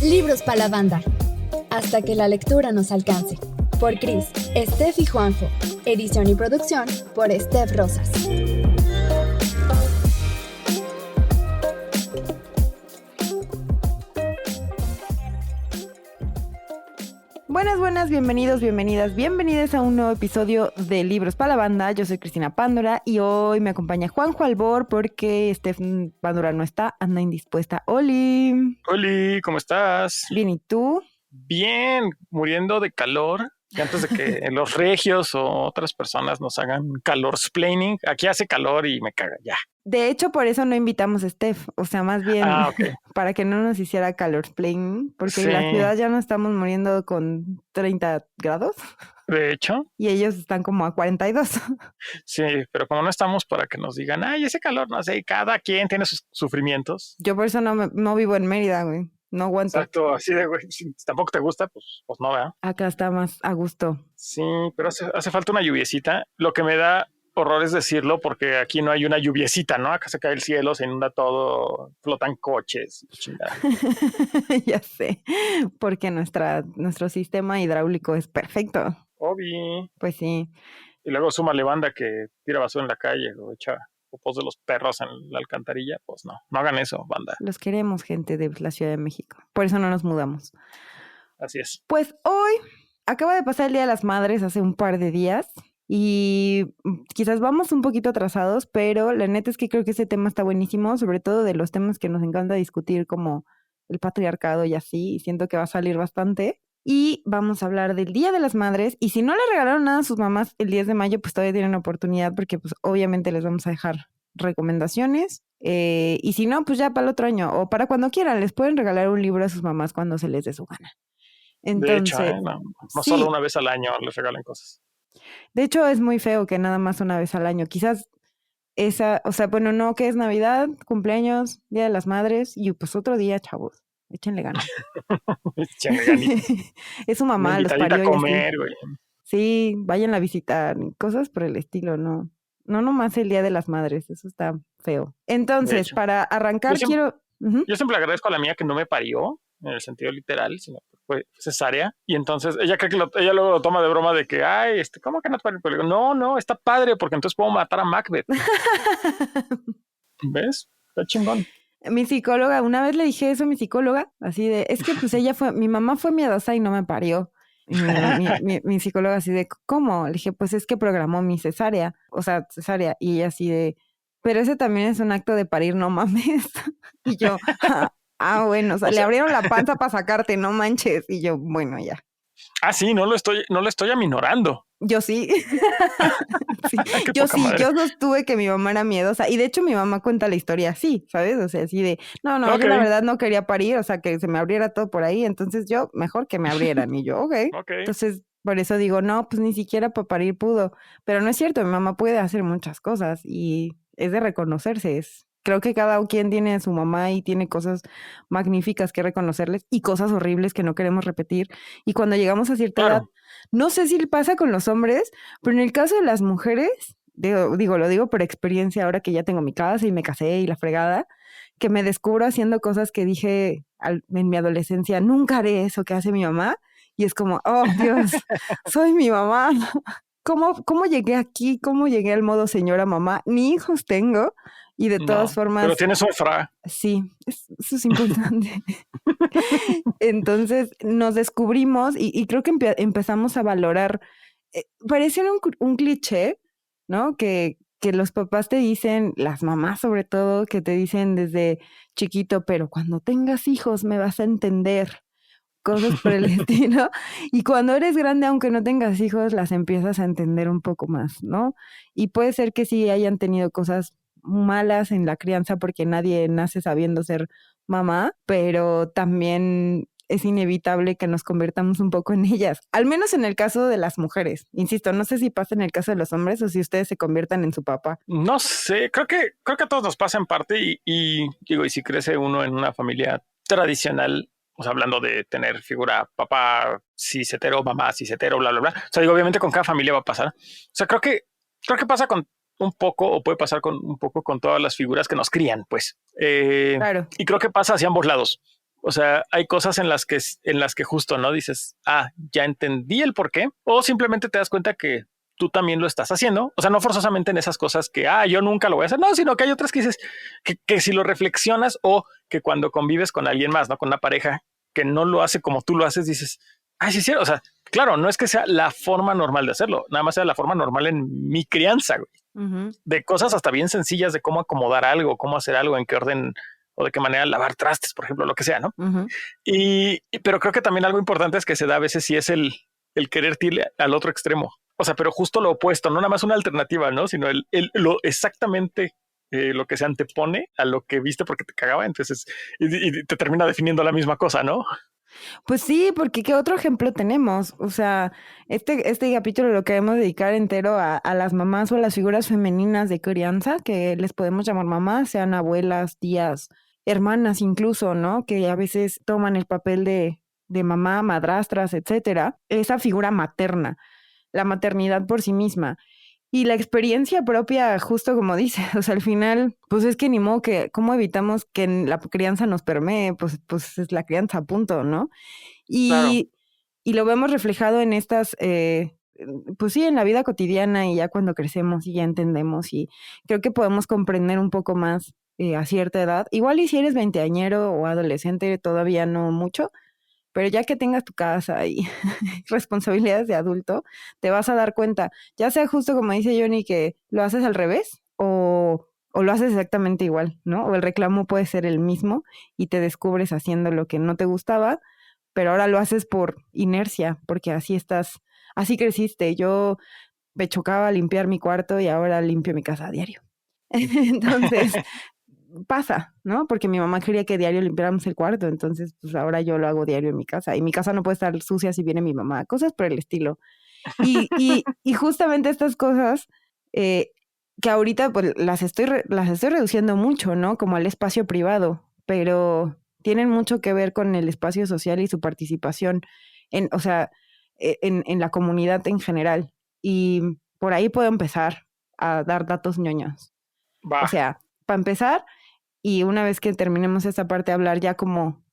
Libros para la banda. Hasta que la lectura nos alcance. Por Cris, Steph y Juanjo. Edición y producción por Steph Rosas. Buenas, bienvenidas a un nuevo episodio de Libros para la Banda. Yo soy Cristina Pándora y hoy me acompaña Juanjo Albor porque Steph Pándora no está, anda indispuesta. ¡Oli! Oli, ¿cómo estás? Bien, ¿y tú? Bien, muriendo de calor. Y antes de que los regios o otras personas nos hagan calorsplaining, aquí hace calor y me caga ya. De hecho, por eso no invitamos a Steph, o sea, más bien Okay. para que no nos hiciera calorsplaining, porque Sí. en la ciudad ya no estamos muriendo con 30 grados. De hecho. Y ellos están como a 42. Sí, pero como no estamos para que nos digan, ay, ese calor, no sé, cada quien tiene sus sufrimientos. Yo por eso no vivo en Mérida, güey. No aguanto. Exacto, así de, güey, si tampoco te gusta, pues no, ¿verdad? Acá está más a gusto. Sí, pero hace falta una lluviecita. Lo que me da horror es decirlo porque aquí no hay una lluviecita, ¿no? Acá se cae el cielo, se inunda todo, flotan coches. Chingada. Ya sé, porque nuestro sistema hidráulico es perfecto. Obi. Pues sí. Y luego súmale banda que tira basura en la calle o echa popos de los perros en la alcantarilla, pues no hagan eso, banda. Los queremos, gente de la Ciudad de México. Por eso no nos mudamos. Así es. Pues hoy acaba de pasar el Día de las Madres hace un par de días y quizás vamos un poquito atrasados, pero la neta es que creo que ese tema está buenísimo, sobre todo de los temas que nos encanta discutir como el patriarcado y así, y siento que va a salir bastante. Y vamos a hablar del Día de las Madres. Y si no le regalaron nada a sus mamás el 10 de mayo, pues todavía tienen oportunidad porque pues obviamente les vamos a dejar recomendaciones. Y si no, pues ya para el otro año o para cuando quieran, les pueden regalar un libro a sus mamás cuando se les dé su gana. Entonces, de hecho, no sí. Solo una vez al año les regalen cosas. De hecho, es muy feo que nada más una vez al año. Quizás esa, o sea, bueno, no, que es Navidad, cumpleaños, Día de las Madres y pues otro día, chavos. Échenle ganas. Échenle ganitas. Es su mamá, los parió a comer, güey. Sí, vayan a visitar, cosas por el estilo, no nomás el Día de las Madres, eso está feo. Entonces, para arrancar yo siempre le agradezco a la mía que no me parió, en el sentido literal, sino que fue cesárea, y entonces ella cree que ella luego lo toma de broma de que, ay, ¿cómo que no te parió? Pero le digo, no, está padre, porque entonces puedo matar a Macbeth. ¿Ves? Está chingón. Mi psicóloga, una vez le dije eso a mi psicóloga, así de, es que pues mi mamá fue miedosa y no me parió. Y mi psicóloga así de, ¿cómo? Le dije, pues es que programó mi cesárea, y ella así de, pero ese también es un acto de parir, no mames. Y yo, bueno, o sea, le abrieron la panza para sacarte, no manches. Y yo, bueno, ya. Sí, no lo estoy aminorando. Yo sí. Sí. Yo sostuve que mi mamá era miedosa. Y de hecho mi mamá cuenta la historia así, ¿sabes? O sea, así de, no, okay. Yo la verdad no quería parir, o sea, que se me abriera todo por ahí. Entonces yo, mejor que me abrieran. Y yo, okay. Entonces, por eso digo, no, pues ni siquiera para parir pudo. Pero no es cierto, mi mamá puede hacer muchas cosas y es de reconocerse. Creo que cada quien tiene a su mamá y tiene cosas magníficas que reconocerles y cosas horribles que no queremos repetir. Y cuando llegamos a cierta edad, no sé si pasa con los hombres, pero en el caso de las mujeres, lo digo por experiencia ahora que ya tengo mi casa y me casé y la fregada, que me descubro haciendo cosas que dije en mi adolescencia, nunca haré eso que hace mi mamá. Y es como, oh Dios, soy mi mamá. ¿Cómo llegué aquí? ¿Cómo llegué al modo señora mamá? Ni hijos tengo. Y de todas formas... Pero tienes un fra. Sí, eso es importante. Entonces nos descubrimos y creo que empezamos a valorar. Parece un cliché, ¿no? Que los papás te dicen, las mamás sobre todo, que te dicen desde chiquito, pero cuando tengas hijos me vas a entender. Cosas por el estilo. Y cuando eres grande, aunque no tengas hijos, las empiezas a entender un poco más, ¿no? Y puede ser que sí hayan tenido cosas malas en la crianza porque nadie nace sabiendo ser mamá, pero también es inevitable que nos convertamos un poco en ellas, al menos en el caso de las mujeres. Insisto, no sé si pasa en el caso de los hombres o si ustedes se conviertan en su papá. No sé, creo que a todos nos pasa en parte y si crece uno en una familia tradicional, o sea, hablando de tener figura papá cis hetero, mamá cis hetero, bla, bla, bla. O sea, obviamente con cada familia va a pasar. O sea, creo que pasa con un poco, o puede pasar un poco con todas las figuras que nos crían, pues. Claro. Y creo que pasa hacia ambos lados. O sea, hay cosas en las que justo, ¿no? Dices, ya entendí el por qué, o simplemente te das cuenta que tú también lo estás haciendo. O sea, no forzosamente en esas cosas que, yo nunca lo voy a hacer, no, sino que hay otras que dices que si lo reflexionas, o que cuando convives con alguien más, ¿no? Con una pareja que no lo hace como tú lo haces, dices, sí, sí. O sea, claro, no es que sea la forma normal de hacerlo, nada más sea la forma normal en mi crianza, güey. Uh-huh. De cosas hasta bien sencillas de cómo acomodar algo, cómo hacer algo, en qué orden o de qué manera lavar trastes, por ejemplo, lo que sea, ¿no? Uh-huh. Pero creo que también algo importante es que se da a veces si es el querer ir al otro extremo. O sea, pero justo lo opuesto, no nada más una alternativa, ¿no? Sino lo exactamente lo que se antepone a lo que viste porque te cagaba, entonces y te termina definiendo la misma cosa, ¿no? Pues sí, porque ¿qué otro ejemplo tenemos? O sea, este capítulo lo queremos dedicar entero a las mamás o a las figuras femeninas de crianza, que les podemos llamar mamás, sean abuelas, tías, hermanas incluso, ¿no? Que a veces toman el papel de mamá, madrastras, etcétera. Esa figura materna, la maternidad por sí misma. Y la experiencia propia, justo como dice, o sea, al final, pues es que ni modo que, ¿cómo evitamos que la crianza nos permee? Pues es la crianza, punto, ¿no? Claro. Y lo vemos reflejado en estas, pues sí, en la vida cotidiana y ya cuando crecemos y ya entendemos y creo que podemos comprender un poco más a cierta edad. Igual y si eres veinteañero o adolescente, todavía no mucho, pero ya que tengas tu casa y responsabilidades de adulto, te vas a dar cuenta, ya sea justo como dice Johnny, que lo haces al revés o lo haces exactamente igual, ¿no? O el reclamo puede ser el mismo y te descubres haciendo lo que no te gustaba, pero ahora lo haces por inercia, porque así creciste. Yo me chocaba limpiar mi cuarto y ahora limpio mi casa a diario. Entonces pasa, ¿no? Porque mi mamá quería que diario limpiáramos el cuarto, entonces pues ahora yo lo hago diario en mi casa y mi casa no puede estar sucia si viene mi mamá, cosas por el estilo. Y justamente estas cosas que ahorita pues las estoy reduciendo mucho, ¿no? Como al espacio privado, pero tienen mucho que ver con el espacio social y su participación en la comunidad en general. Y por ahí puedo empezar a dar datos ñoños. O sea, para empezar, y una vez que terminemos esta parte, hablar ya cómo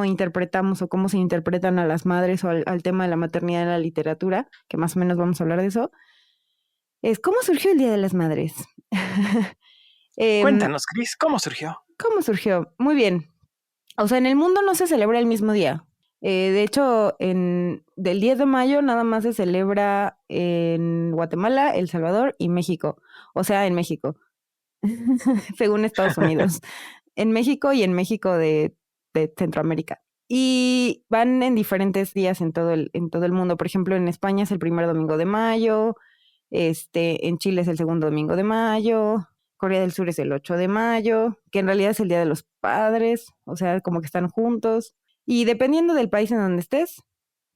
interpretamos o cómo se interpretan a las madres o al tema de la maternidad en la literatura, que más o menos vamos a hablar de eso, es ¿cómo surgió el Día de las Madres? Cuéntanos, Cris, ¿cómo surgió? ¿Cómo surgió? Muy bien. O sea, en el mundo no se celebra el mismo día. De hecho, del 10 de mayo nada más se celebra en Guatemala, El Salvador y México. O sea, en México. Según Estados Unidos. En México y en México de Centroamérica. Y van en diferentes días en todo el mundo. Por ejemplo, en España es el primer domingo de mayo, en Chile es el segundo domingo de mayo, Corea del Sur es el 8 de mayo, que en realidad es el Día de los Padres, o sea, como que están juntos. Y dependiendo del país en donde estés,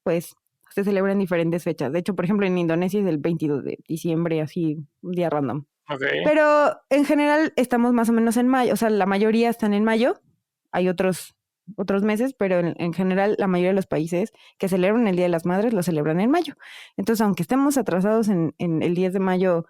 pues se celebran diferentes fechas. De hecho, por ejemplo, en Indonesia es el 22 de diciembre, así, un día random. Okay. Pero en general estamos más o menos en mayo, o sea, la mayoría están en mayo, hay otros meses, pero en general la mayoría de los países que celebran el Día de las Madres lo celebran en mayo. Entonces, aunque estemos atrasados en el 10 de mayo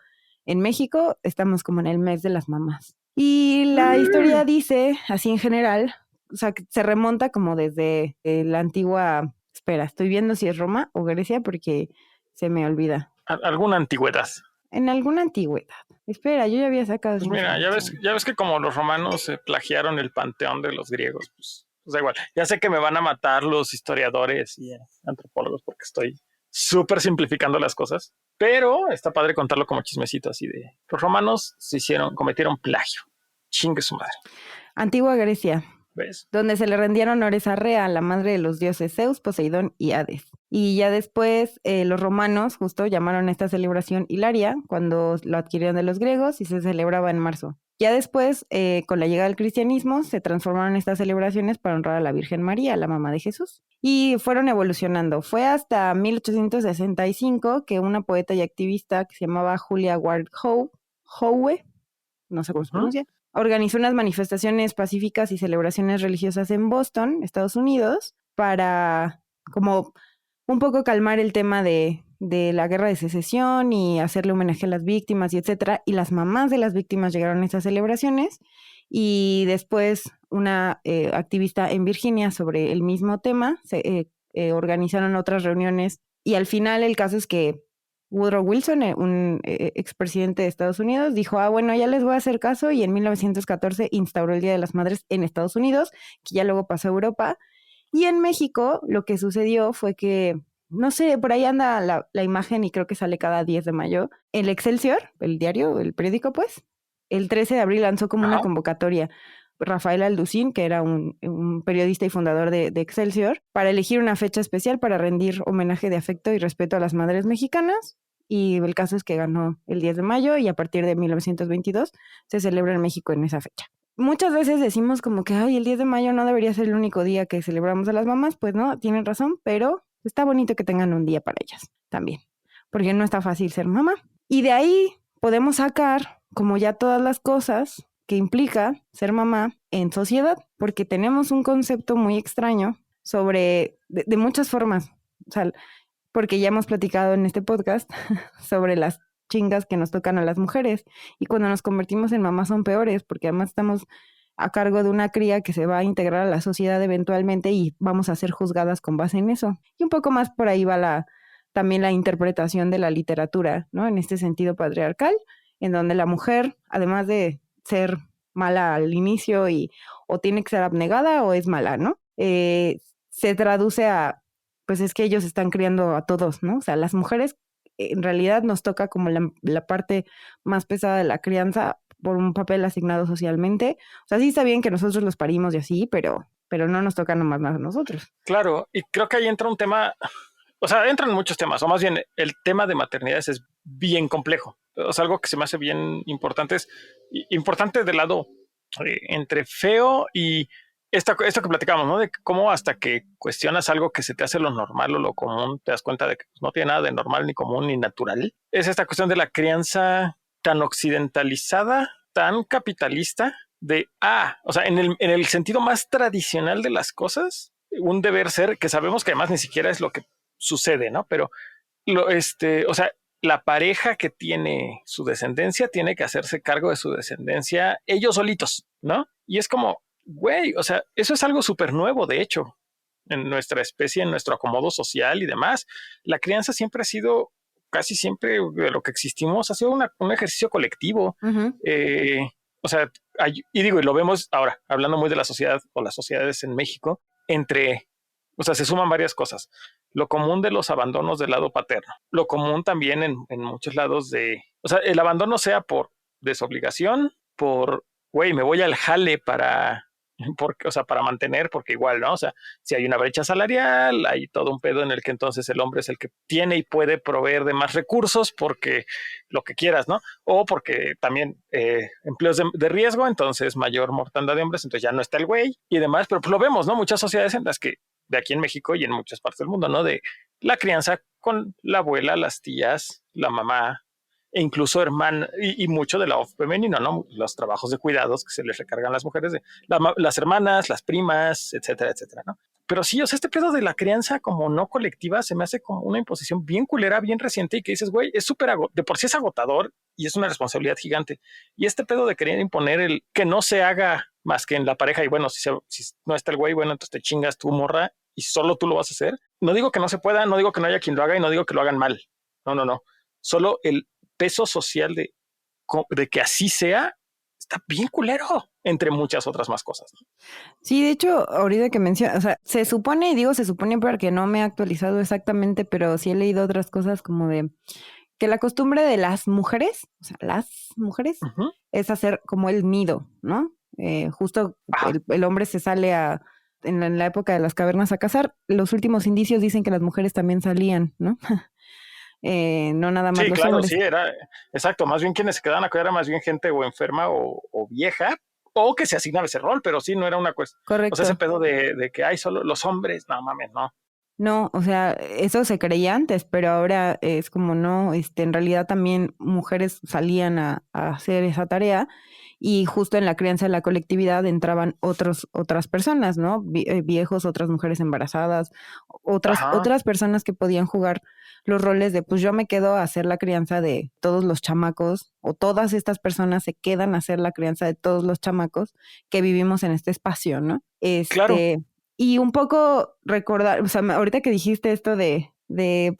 en México, estamos como en el mes de las mamás. Y la historia dice, así en general, o sea, que se remonta como desde la antigua, espera, estoy viendo si es Roma o Grecia porque se me olvida. Alguna antigüedad. En alguna antigüedad. Espera, yo ya había sacado. Pues mira, ya ves que como los romanos plagiaron el panteón de los griegos, pues da igual. Ya sé que me van a matar los historiadores y antropólogos porque estoy súper simplificando las cosas, pero está padre contarlo como chismecito así de los romanos cometieron plagio. Chingue su madre. Antigua Grecia. ¿Ves? Donde se le rendían honores a Rea, la madre de los dioses Zeus, Poseidón y Hades. Y ya después los romanos justo llamaron a esta celebración Hilaria cuando lo adquirieron de los griegos y se celebraba en marzo. Ya después, con la llegada del cristianismo, se transformaron estas celebraciones para honrar a la Virgen María, la mamá de Jesús. Y fueron evolucionando. Fue hasta 1865 que una poeta y activista que se llamaba Julia Ward Howe, no sé cómo se pronuncia, organizó unas manifestaciones pacíficas y celebraciones religiosas en Boston, Estados Unidos, para como un poco calmar el tema de de la Guerra de Secesión y hacerle homenaje a las víctimas y etcétera, y las mamás de las víctimas llegaron a esas celebraciones, y después una activista en Virginia sobre el mismo tema, se organizaron otras reuniones, y al final el caso es que Woodrow Wilson, un expresidente de Estados Unidos, dijo, bueno, ya les voy a hacer caso, y en 1914 instauró el Día de las Madres en Estados Unidos, que ya luego pasó a Europa, y en México lo que sucedió fue que, no sé, por ahí anda la imagen y creo que sale cada 10 de mayo, el Excelsior, el diario, el periódico pues, el 13 de abril lanzó como una convocatoria Rafael Alducín, que era un periodista y fundador de Excelsior, para elegir una fecha especial para rendir homenaje de afecto y respeto a las madres mexicanas. Y el caso es que ganó el 10 de mayo y a partir de 1922 se celebra en México en esa fecha. Muchas veces decimos como que, el 10 de mayo no debería ser el único día que celebramos a las mamás. Pues no, tienen razón, pero está bonito que tengan un día para ellas también, porque no está fácil ser mamá. Y de ahí podemos sacar como ya todas las cosas que implica ser mamá en sociedad, porque tenemos un concepto muy extraño sobre, de muchas formas, o sea, porque ya hemos platicado en este podcast sobre las chingas que nos tocan a las mujeres, y cuando nos convertimos en mamás son peores, porque además estamos a cargo de una cría que se va a integrar a la sociedad eventualmente y vamos a ser juzgadas con base en eso. Y un poco más por ahí va también la interpretación de la literatura, ¿no? En este sentido patriarcal, en donde la mujer, además de ser mala al inicio o tiene que ser abnegada o es mala, ¿no? Se traduce a, pues es que ellos están criando a todos, ¿no? O sea, las mujeres en realidad nos toca como la parte más pesada de la crianza por un papel asignado socialmente. O sea, sí está bien que nosotros los parimos y así, pero no nos toca nomás a nosotros. Claro, y creo que ahí entra un tema, o sea, entran muchos temas, o más bien el tema de maternidades es bien complejo. O sea, algo que se me hace bien importante es importante del lado entre feo y esto que platicamos, ¿no? De cómo hasta que cuestionas algo que se te hace lo normal o lo común, te das cuenta de que no tiene nada de normal, ni común, ni natural. Es esta cuestión de la crianza tan occidentalizada, tan capitalista, o sea, en el sentido más tradicional de las cosas, un deber ser que sabemos que además ni siquiera es lo que sucede, ¿no? Pero, o sea, la pareja que tiene su descendencia tiene que hacerse cargo de su descendencia ellos solitos, ¿no? Y es como, güey, o sea, eso es algo súper nuevo, de hecho, en nuestra especie, en nuestro acomodo social y demás. La crianza siempre ha sido, casi siempre de lo que existimos, ha sido un ejercicio colectivo. Uh-huh. O sea, y lo vemos ahora, hablando muy de la sociedad o las sociedades en México, o sea, se suman varias cosas. Lo común de los abandonos del lado paterno. Lo común también en muchos lados o sea, el abandono sea por desobligación, por, güey, me voy al jale para mantener, porque igual, ¿no? O sea, si hay una brecha salarial, hay todo un pedo en el que entonces el hombre es el que tiene y puede proveer de más recursos porque lo que quieras, ¿no? O porque también empleos de riesgo, entonces mayor mortandad de hombres, entonces ya no está el güey y demás, pero pues lo vemos, ¿no? Muchas sociedades en las que de aquí en México y en muchas partes del mundo, ¿no? De la crianza con la abuela, las tías, la mamá, e incluso hermana, y mucho de la femenino, ¿no? Los trabajos de cuidados que se les recargan a las mujeres, de las hermanas, las primas, etcétera, etcétera, ¿no? Pero sí, o sea, este pedo de la crianza como no colectiva se me hace como una imposición bien culera, bien reciente, y que dices, güey, es súper de por sí es agotador y es una responsabilidad gigante. Y este pedo de querer imponer el que no se haga más que en la pareja, y bueno, si no está el güey, bueno, entonces te chingas tu morra y solo tú lo vas a hacer. No digo que no se pueda, no digo que no haya quien lo haga y no digo que lo hagan mal. No. Solo el peso social de que así sea está bien culero, entre muchas otras más cosas, ¿no? Sí, de hecho, ahorita que mencionas, o sea, se supone porque no me he actualizado exactamente, pero sí he leído otras cosas como de que la costumbre de las mujeres, o sea, uh-huh, es hacer como el nido, ¿no? Justo el hombre se sale en la época de las cavernas a cazar. Los últimos indicios dicen que las mujeres también salían, ¿no? No nada más los hombres. Sí, era exacto, más bien quienes se quedaban a cuidar era más bien gente o enferma o vieja, o que se asignaba ese rol, pero sí no era una cuestión. Correcto. O sea, ese pedo de que hay solo los hombres, no mames, no. No, o sea, eso se creía antes, pero ahora es como no, en realidad también mujeres salían a hacer esa tarea y justo en la crianza de la colectividad entraban otras personas, ¿no? Viejos, otras mujeres embarazadas, Ajá, otras personas que podían jugar los roles de, pues yo me quedo a hacer la crianza de todos los chamacos, o todas estas personas se quedan a hacer la crianza de todos los chamacos que vivimos en este espacio, ¿no? claro. Y un poco recordar, o sea, ahorita que dijiste esto de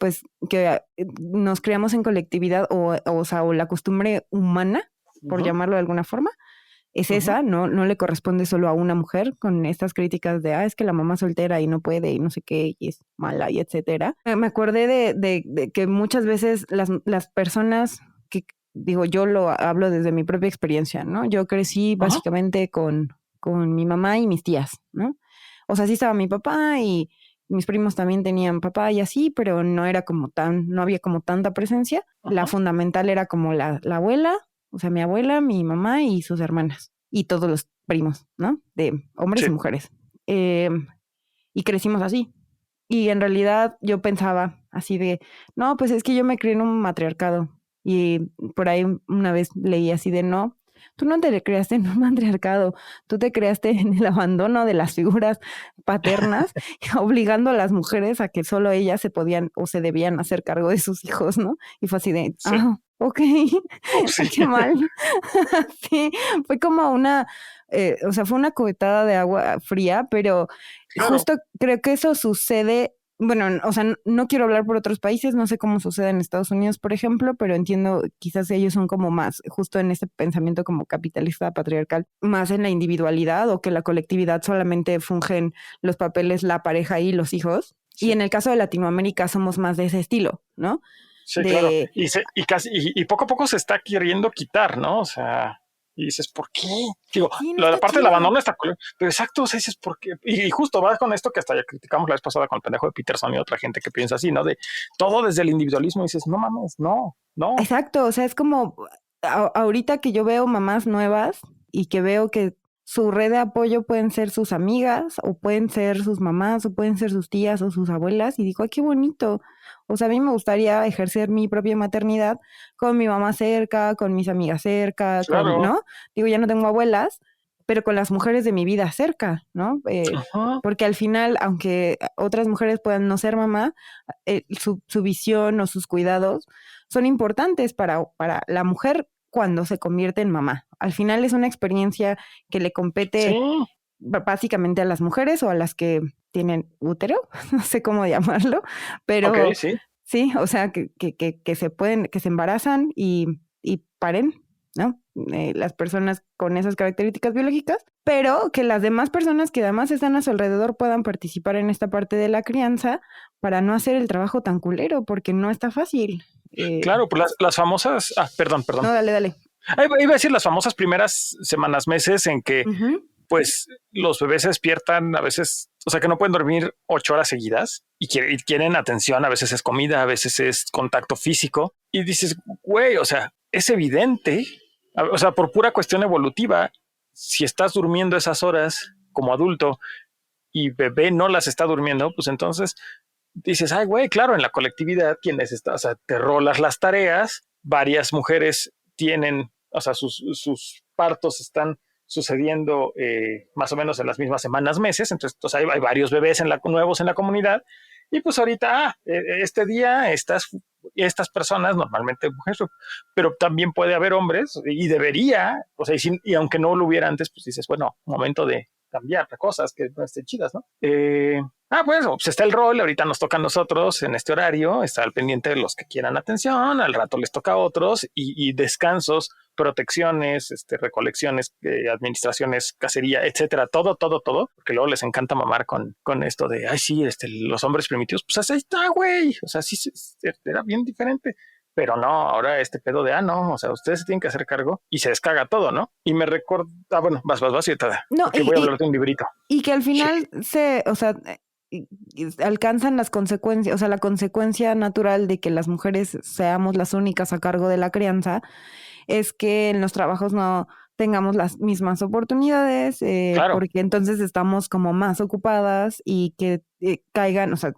pues, que nos criamos en colectividad o sea, o la costumbre humana, por Ujú, llamarlo de alguna forma, es ujú. esa, no le corresponde solo a una mujer con estas críticas de, es que la mamá soltera y no puede y no sé qué, y es mala y etcétera. Me acordé de que muchas veces las personas que, digo, yo lo hablo desde mi propia experiencia, ¿no? Yo crecí Ajá. básicamente con mi mamá y mis tías, ¿no? O sea, sí estaba mi papá y mis primos también tenían papá y así, pero no era como no había como tanta presencia. La Ajá. fundamental era como la abuela, o sea, mi abuela, mi mamá y sus hermanas y todos los primos, ¿no? De hombres Sí. y mujeres. Eh, y crecimos así. Y en realidad yo pensaba así de, no, pues es que yo me crié en un matriarcado. Y por ahí una vez leí así de, no, tú no te creaste en un matriarcado, tú te creaste en el abandono de las figuras paternas, obligando a las mujeres a que solo ellas se podían o se debían hacer cargo de sus hijos, ¿no? Y fue así de, Sí. ok, Sí. qué mal. Sí, fue como o sea, fue una cubetada de agua fría, pero Claro. justo creo que eso sucede, bueno, o sea, no quiero hablar por otros países, no sé cómo sucede en Estados Unidos, por ejemplo, pero entiendo, quizás ellos son como más, justo en este pensamiento como capitalista, patriarcal, más en la individualidad o que la colectividad solamente fungen los papeles, la pareja y los hijos. Y Sí. en el caso de Latinoamérica somos más de ese estilo, ¿no? Sí, claro. De, Y casi, y poco a poco se está queriendo quitar, ¿no? O sea, y dices, ¿por qué? Digo, sí, no la está parte del chido. abandono está cool, pero exacto, o sea, dices, ¿por qué? Y justo va con esto que hasta ya criticamos la vez pasada con el pendejo de Peterson y otra gente que piensa así, ¿no? De todo desde el individualismo, y dices, no mames, no, no. Exacto, o sea, es como ahorita que yo veo mamás nuevas y que veo que su red de apoyo pueden ser sus amigas o pueden ser sus mamás o pueden ser sus tías o sus abuelas y digo, ay, qué bonito. O sea, a mí me gustaría ejercer mi propia maternidad con mi mamá cerca, con mis amigas cerca, Claro. ¿no? Digo, ya no tengo abuelas, pero con las mujeres de mi vida cerca, ¿no? Ajá. Porque al final, aunque otras mujeres puedan no ser mamá, su visión o sus cuidados son importantes para la mujer cuando se convierte en mamá. Al final es una experiencia que le Sí. compete básicamente a las mujeres o a las que tienen útero, no sé cómo llamarlo, Ok, pero sí. sí, o sea, que se pueden, que se embarazan y paren, ¿no? Las personas con esas características biológicas, pero que las demás personas que además están a su alrededor puedan participar en esta parte de la crianza para no hacer el trabajo tan culero, porque no está fácil. Claro, pues las famosas, perdón, perdón. No, dale, dale. Iba a decir las famosas primeras semanas, meses en que Ujú. pues los bebés se despiertan a veces, o sea que no pueden dormir 8 horas seguidas y quieren atención, a veces es comida, a veces es contacto físico y dices, güey, o sea, es evidente, o sea, por pura cuestión evolutiva, si estás durmiendo esas horas como adulto y bebé no las está durmiendo, pues entonces dices, ay, güey, claro, en la colectividad tienes, o sea, te rolas las tareas, varias mujeres tienen, o sea, sus partos están sucediendo más o menos en las mismas semanas, meses, entonces hay varios bebés nuevos en la comunidad, y pues ahorita, este día, estas personas, normalmente mujeres, pero también puede haber hombres, y debería, o sea, y aunque no lo hubiera antes, pues dices, bueno, momento de cambiar cosas que no estén chidas, ¿no? Pues está el rol, ahorita nos toca a nosotros en este horario, estar al pendiente de los que quieran atención, al rato les toca a otros y descansos, protecciones, recolecciones, administraciones, cacería, etcétera, todo, porque luego les encanta mamar con esto de, ay, sí, los hombres primitivos, pues así está, güey, o sea, sí, era bien diferente. Pero no, ahora este pedo de, no, o sea, ustedes se tienen que hacer cargo y se descarga todo, ¿no? Y me recuerda, bueno, vas, y No, porque voy a hablar de un librito. y que al final o sea, alcanzan las consecuencias, o sea, la consecuencia natural de que las mujeres seamos las únicas a cargo de la crianza es que en los trabajos no tengamos las mismas oportunidades, Claro, porque entonces estamos como más ocupadas y que caigan, o sea,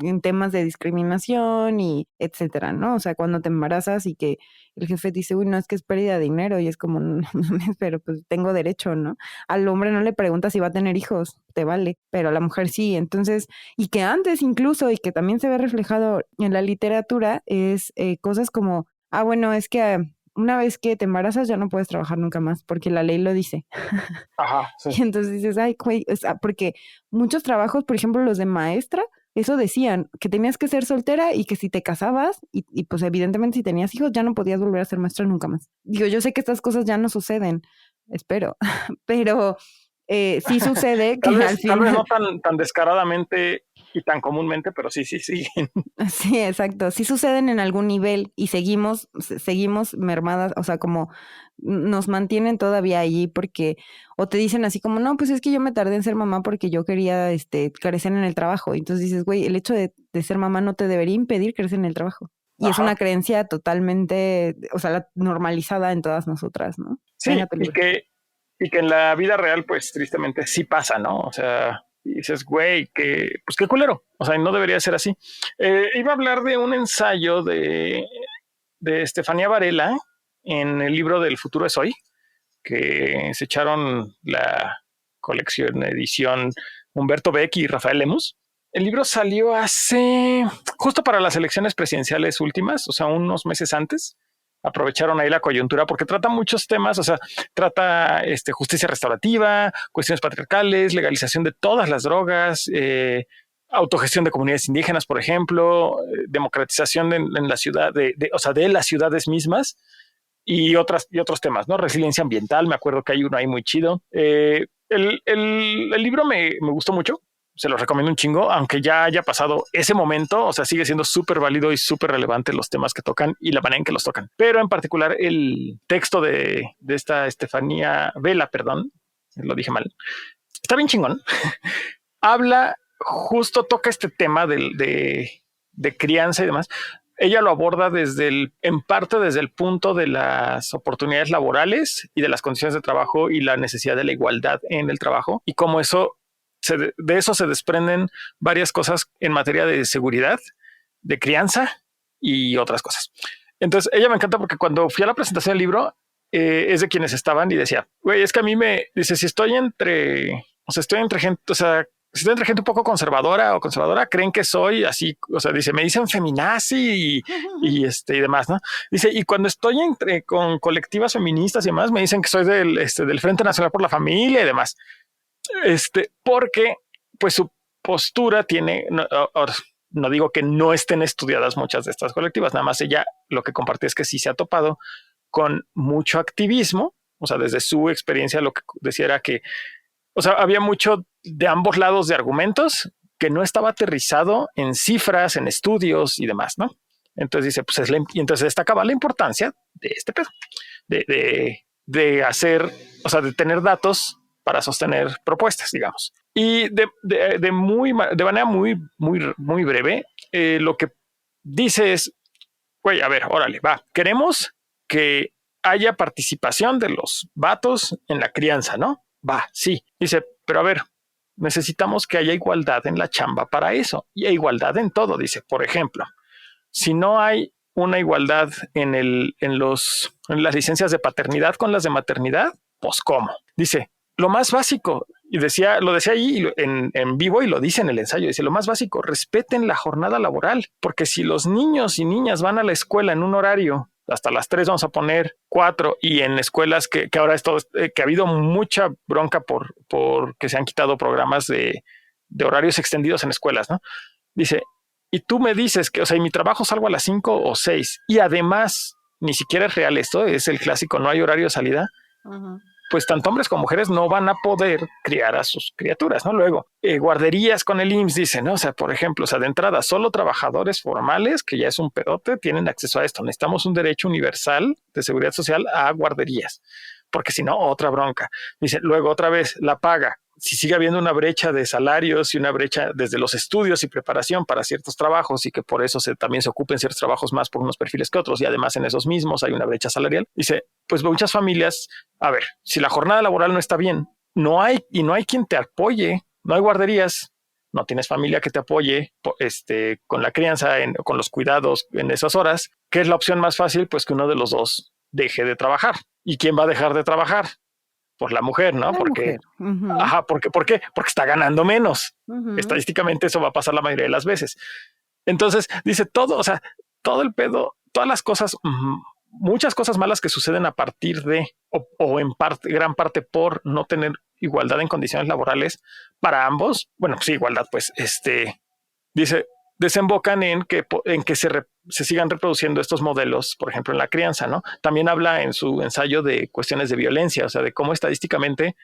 en temas de discriminación y etcétera, ¿no? O sea, cuando te embarazas y que el jefe dice, uy, no, es que es pérdida de dinero y es como, no, pero pues tengo derecho, ¿no? Al hombre no le preguntas si va a tener hijos, te vale, pero a la mujer sí. Entonces, y que antes incluso, y que también se ve reflejado en la literatura, es cosas como, bueno, es que una vez que te embarazas ya no puedes trabajar nunca más porque la ley lo dice. Ajá, sí. Y entonces dices, ay, güey, o sea, porque muchos trabajos, por ejemplo, los de maestra, eso decían, que tenías que ser soltera y que si te casabas y pues evidentemente si tenías hijos ya no podías volver a ser maestra nunca más. Digo, yo sé que estas cosas ya no suceden, espero, pero sí sucede que Tal al vez no final... tan descaradamente y tan comúnmente, pero sí. Sí, exacto. Sí suceden en algún nivel y seguimos mermadas, o sea, como nos mantienen todavía allí porque, o te dicen así como, no, pues es que yo me tardé en ser mamá porque yo quería crecer en el trabajo. Y entonces dices, güey, el hecho de ser mamá no te debería impedir crecer en el trabajo. Y es una Ajá. creencia totalmente, o sea, normalizada en todas nosotras, ¿no? Sí, Venga, tu libro. y que en la vida real, pues tristemente sí pasa, ¿no? O sea, y dices, güey, pues qué culero. O sea, no debería ser así. Iba a hablar de un ensayo de Estefanía Varela en el libro del futuro es hoy, que se echaron la colección, edición Humberto Beck y Rafael Lemus. El libro salió justo para las elecciones presidenciales últimas, o sea, unos meses antes. Aprovecharon ahí la coyuntura porque trata muchos temas, o sea, trata justicia restaurativa, cuestiones patriarcales, legalización de todas las drogas, autogestión de comunidades indígenas, por ejemplo, democratización en la ciudad, o sea, de las ciudades mismas y otros temas, ¿no? Resiliencia ambiental, me acuerdo que hay uno ahí muy chido. El libro me gustó mucho, se lo recomiendo un chingo, aunque ya haya pasado ese momento, o sea, sigue siendo súper válido y súper relevante los temas que tocan y la manera en que los tocan. Pero en particular el texto de esta Estefanía Vela, perdón, lo dije mal, está bien chingón. Toca este tema de crianza y demás. Ella lo aborda en parte desde el punto de las oportunidades laborales y de las condiciones de trabajo y la necesidad de la igualdad en el trabajo y cómo de eso se desprenden varias cosas en materia de seguridad, de crianza y otras cosas. Entonces, ella me encanta porque cuando fui a la presentación del libro, es de quienes estaban y decía, güey, es que a mí dice, si estoy entre gente, o sea, si estoy entre gente un poco conservadora o conservadora, creen que soy así, o sea, dice, me dicen feminazi y demás, ¿no? Dice, y cuando estoy con colectivas feministas y demás, me dicen que soy del Frente Nacional por la Familia y demás. Porque pues su postura tiene, no digo que no estén estudiadas muchas de estas colectivas, nada más ella lo que compartía es que sí se ha topado con mucho activismo, o sea, desde su experiencia lo que decía era que, o sea, había mucho de ambos lados de argumentos que no estaba aterrizado en cifras, en estudios y demás, ¿no? Entonces dice, pues y entonces destacaba la importancia de este pedo, de hacer, o sea, de tener datos para sostener propuestas, digamos. Y de manera muy breve, lo que dice es, güey, a ver, órale, va, queremos que haya participación de los vatos en la crianza, ¿no? Va, sí. Dice, pero a ver, necesitamos que haya igualdad en la chamba para eso y igualdad en todo. Dice, por ejemplo, si no hay una igualdad en las licencias de paternidad con las de maternidad, pues ¿cómo? Dice, lo más básico, y lo decía ahí en vivo y lo dice en el ensayo, dice, lo más básico, respeten la jornada laboral, porque si los niños y niñas van a la escuela en un horario, hasta las 3 vamos a poner 4, y en escuelas que ahora que ha habido mucha bronca por que se han quitado programas de horarios extendidos en escuelas, ¿no? Dice, y tú me dices que, o sea, y mi trabajo salgo a las 5 o 6, y además ni siquiera es real esto, es el clásico, no hay horario de salida. Uh-huh. Pues tanto hombres como mujeres no van a poder criar a sus criaturas, ¿no? Luego, guarderías con el IMSS, dicen, ¿no? O sea, por ejemplo, o sea, de entrada, solo trabajadores formales, que ya es un pedote, tienen acceso a esto. Necesitamos un derecho universal de seguridad social a guarderías, porque si no, otra bronca. Dice, luego otra vez, la paga. Si sigue habiendo una brecha de salarios y una brecha desde los estudios y preparación para ciertos trabajos y que por eso también se ocupen ciertos trabajos más por unos perfiles que otros y además en esos mismos hay una brecha salarial, dice, pues muchas familias, a ver, si la jornada laboral no está bien, no hay quien te apoye, no hay guarderías, no tienes familia que te apoye con la crianza, con los cuidados en esas horas, ¿qué es la opción más fácil? Pues que uno de los dos deje de trabajar. ¿Y quién va a dejar de trabajar? Pues la mujer, ¿no? La Porque, mujer. ajá, ¿por qué? Porque está ganando menos. Ujú. Estadísticamente eso va a pasar la mayoría de las veces. Entonces, dice todo, o sea, todo el pedo, todas las cosas, muchas cosas malas que suceden a partir de, o en parte, gran parte por no tener igualdad en condiciones laborales para ambos. Bueno, sí, igualdad, pues, dice, desembocan en que se sigan reproduciendo estos modelos, por ejemplo, en la crianza, ¿no? También habla en su ensayo de cuestiones de violencia, o sea, de cómo estadísticamente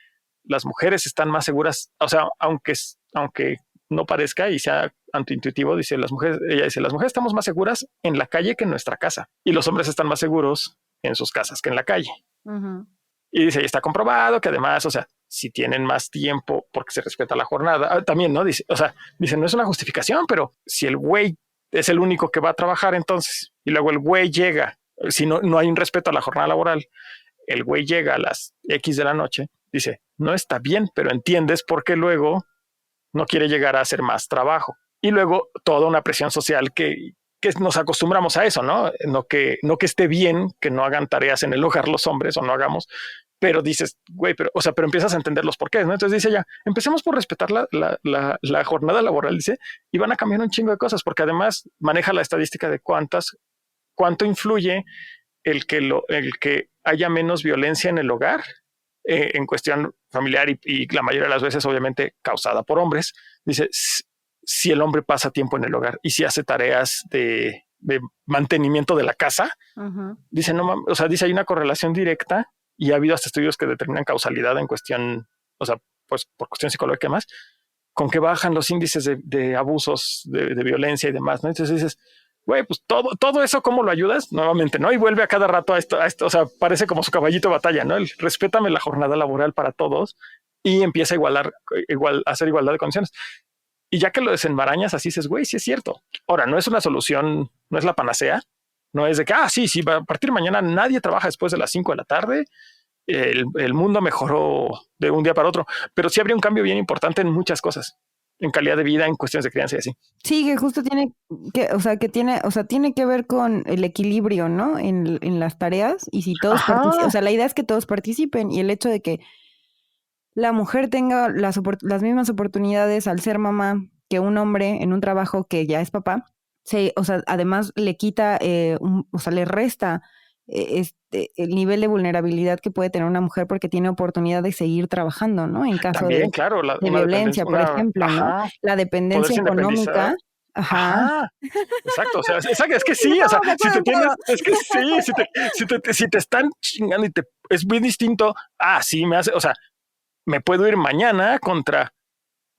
las mujeres están más seguras, o sea, aunque no parezca y sea antiintuitivo, ella dice, las mujeres estamos más seguras en la calle que en nuestra casa, y los hombres están más seguros en sus casas que en la calle. Ujú. Y dice, y está comprobado que además, o sea, si tienen más tiempo porque se respeta la jornada, también, ¿no? Dice, no es una justificación, pero si el güey es el único que va a trabajar entonces, y luego el güey llega, si no hay un respeto a la jornada laboral, el güey llega a las X de la noche, dice, no está bien, pero entiendes por qué luego no quiere llegar a hacer más trabajo. Y luego toda una presión social que nos acostumbramos a eso, ¿no? No que esté bien que no hagan tareas en el hogar los hombres o no hagamos, pero dices, güey, pero empiezas a entender los porqués, ¿no? Entonces dice ella, empecemos por respetar la jornada laboral, dice, y van a cambiar un chingo de cosas, porque además maneja la estadística de cuánto influye el que haya menos violencia en el hogar, en cuestión familiar y la mayoría de las veces obviamente causada por hombres. Dice, si el hombre pasa tiempo en el hogar y si hace tareas de mantenimiento de la casa, dice, no, o sea, dice, hay una correlación directa y ha habido hasta estudios que determinan causalidad en cuestión, o sea, pues por cuestión psicológica y más, con que bajan los índices de abusos, de violencia y demás, ¿no? Entonces dices, güey, pues todo eso, ¿cómo lo ayudas? Nuevamente, ¿no? Y vuelve a cada rato a esto, o sea, parece como su caballito de batalla, ¿no? Respétame la jornada laboral para todos y empieza a hacer igualdad de condiciones. Y ya que lo desenmarañas así, dices, güey, sí es cierto. Ahora, no es una solución, no es la panacea, no es de que, sí, a partir de mañana nadie trabaja después de las 5 de la tarde, el mundo mejoró de un día para otro, pero sí habría un cambio bien importante en muchas cosas, en calidad de vida, en cuestiones de crianza y así. Sí, que justo tiene tiene que ver con el equilibrio, ¿no? En las tareas y si todos participan, o sea, la idea es que todos participen y el hecho de que la mujer tenga las mismas oportunidades al ser mamá que un hombre en un trabajo que ya es papá, o sea, además le quita, o sea, le resta el nivel de vulnerabilidad que puede tener una mujer porque tiene oportunidad de seguir trabajando, ¿no? En caso también, de, claro, de violencia, por ejemplo, ¿no? La dependencia económica. Ajá. Exacto, o sea, es que sí, o sea, si te tienes, es que sí, si te están chingando y es muy distinto, sí, o sea, me puedo ir mañana contra,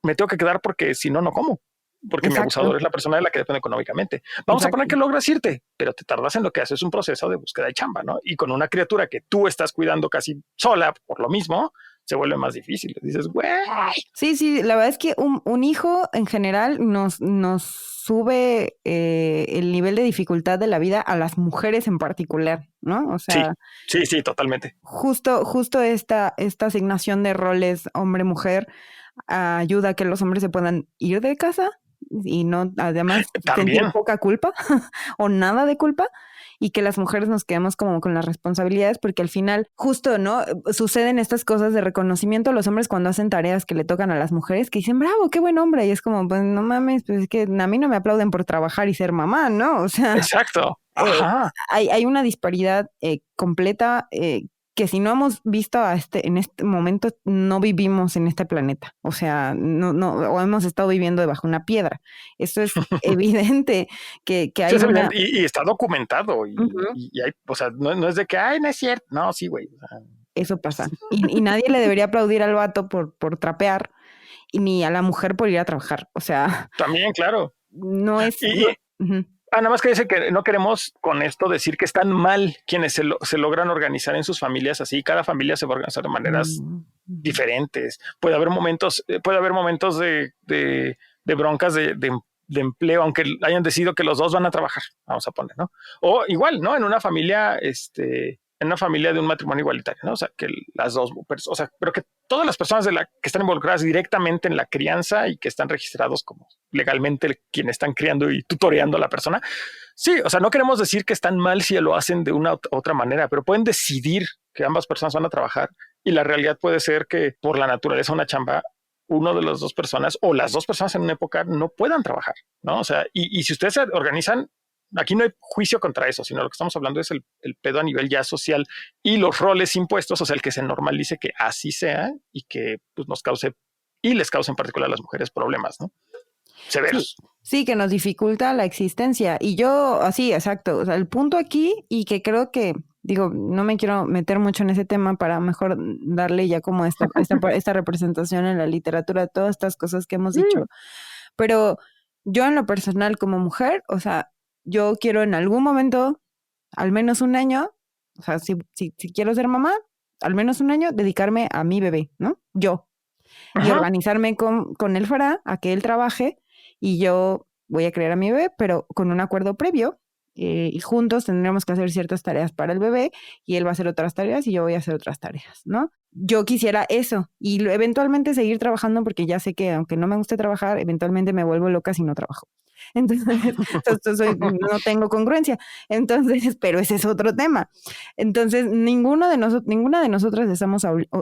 me tengo que quedar porque si no, no como. Porque mi abusador es la persona de la que depende económicamente. Vamos a poner que logras irte, pero te tardas en lo que haces un proceso de búsqueda de chamba, ¿no? Y con una criatura que tú estás cuidando casi sola por lo mismo, se vuelve más difícil. Dices, güey. Sí, la verdad es que un hijo en general nos sube el nivel de dificultad de la vida a las mujeres en particular, ¿no? O sea, sí, totalmente. Justo esta asignación de roles hombre-mujer ayuda a que los hombres se puedan ir de casa y no, además, sentir poca culpa o nada de culpa, y que las mujeres nos quedemos como con las responsabilidades, porque al final, justo, ¿no? Suceden estas cosas de reconocimiento a los hombres cuando hacen tareas que le tocan a las mujeres, que dicen, bravo, qué buen hombre, y es como, pues no mames, pues es que a mí no me aplauden por trabajar y ser mamá, ¿no? O sea, exacto. Hay una disparidad completa que si no hemos visto en este momento, no vivimos en este planeta. O sea, o hemos estado viviendo debajo de una piedra. Eso es evidente que hay y está documentado. Y hay, o sea, no es de que, no es cierto. No, sí, güey. O sea, eso pasa. Y nadie le debería aplaudir al vato por trapear, y ni a la mujer por ir a trabajar. O sea... También, claro. No es... Nada más que dice que no queremos con esto decir que están mal quienes se logran organizar en sus familias así. Cada familia se va a organizar de maneras diferentes. Puede haber momentos de broncas de empleo, aunque hayan decidido que los dos van a trabajar, vamos a poner, ¿no? O igual, ¿no? En una familia, en una familia de un matrimonio igualitario, ¿no? O sea, que las dos, o sea, pero que todas las personas que están involucradas directamente en la crianza y que están registrados como legalmente quienes están criando y tutoreando a la persona. Sí, o sea, no queremos decir que están mal si lo hacen de una u otra manera, pero pueden decidir que ambas personas van a trabajar y la realidad puede ser que por la naturaleza de una chamba, uno de las dos personas o las dos personas en una época no puedan trabajar, ¿no? O sea, y si ustedes se organizan, aquí no hay juicio contra eso, sino lo que estamos hablando es el pedo a nivel ya social y los roles impuestos, o sea, el que se normalice que así sea y que pues, nos cause y les cause en particular a las mujeres problemas, ¿no? Severos. Sí, que nos dificulta la existencia. Y yo, así, exacto. O sea, el punto aquí, y que creo que, digo, no me quiero meter mucho en ese tema para mejor darle ya como esta representación en la literatura de todas estas cosas que hemos dicho. Pero yo en lo personal como mujer, o sea, yo quiero en algún momento, al menos un año, o sea, si quiero ser mamá, al menos un año, dedicarme a mi bebé, ¿no? Yo. Y organizarme con él a que él trabaje y yo voy a crear a mi bebé, pero con un acuerdo previo y juntos tendremos que hacer ciertas tareas para el bebé y él va a hacer otras tareas y yo voy a hacer otras tareas, ¿no? Yo quisiera eso y eventualmente seguir trabajando porque ya sé que aunque no me guste trabajar, eventualmente me vuelvo loca si no trabajo. Entonces, no tengo congruencia. Entonces, pero ese es otro tema. Entonces, ninguna de nosotras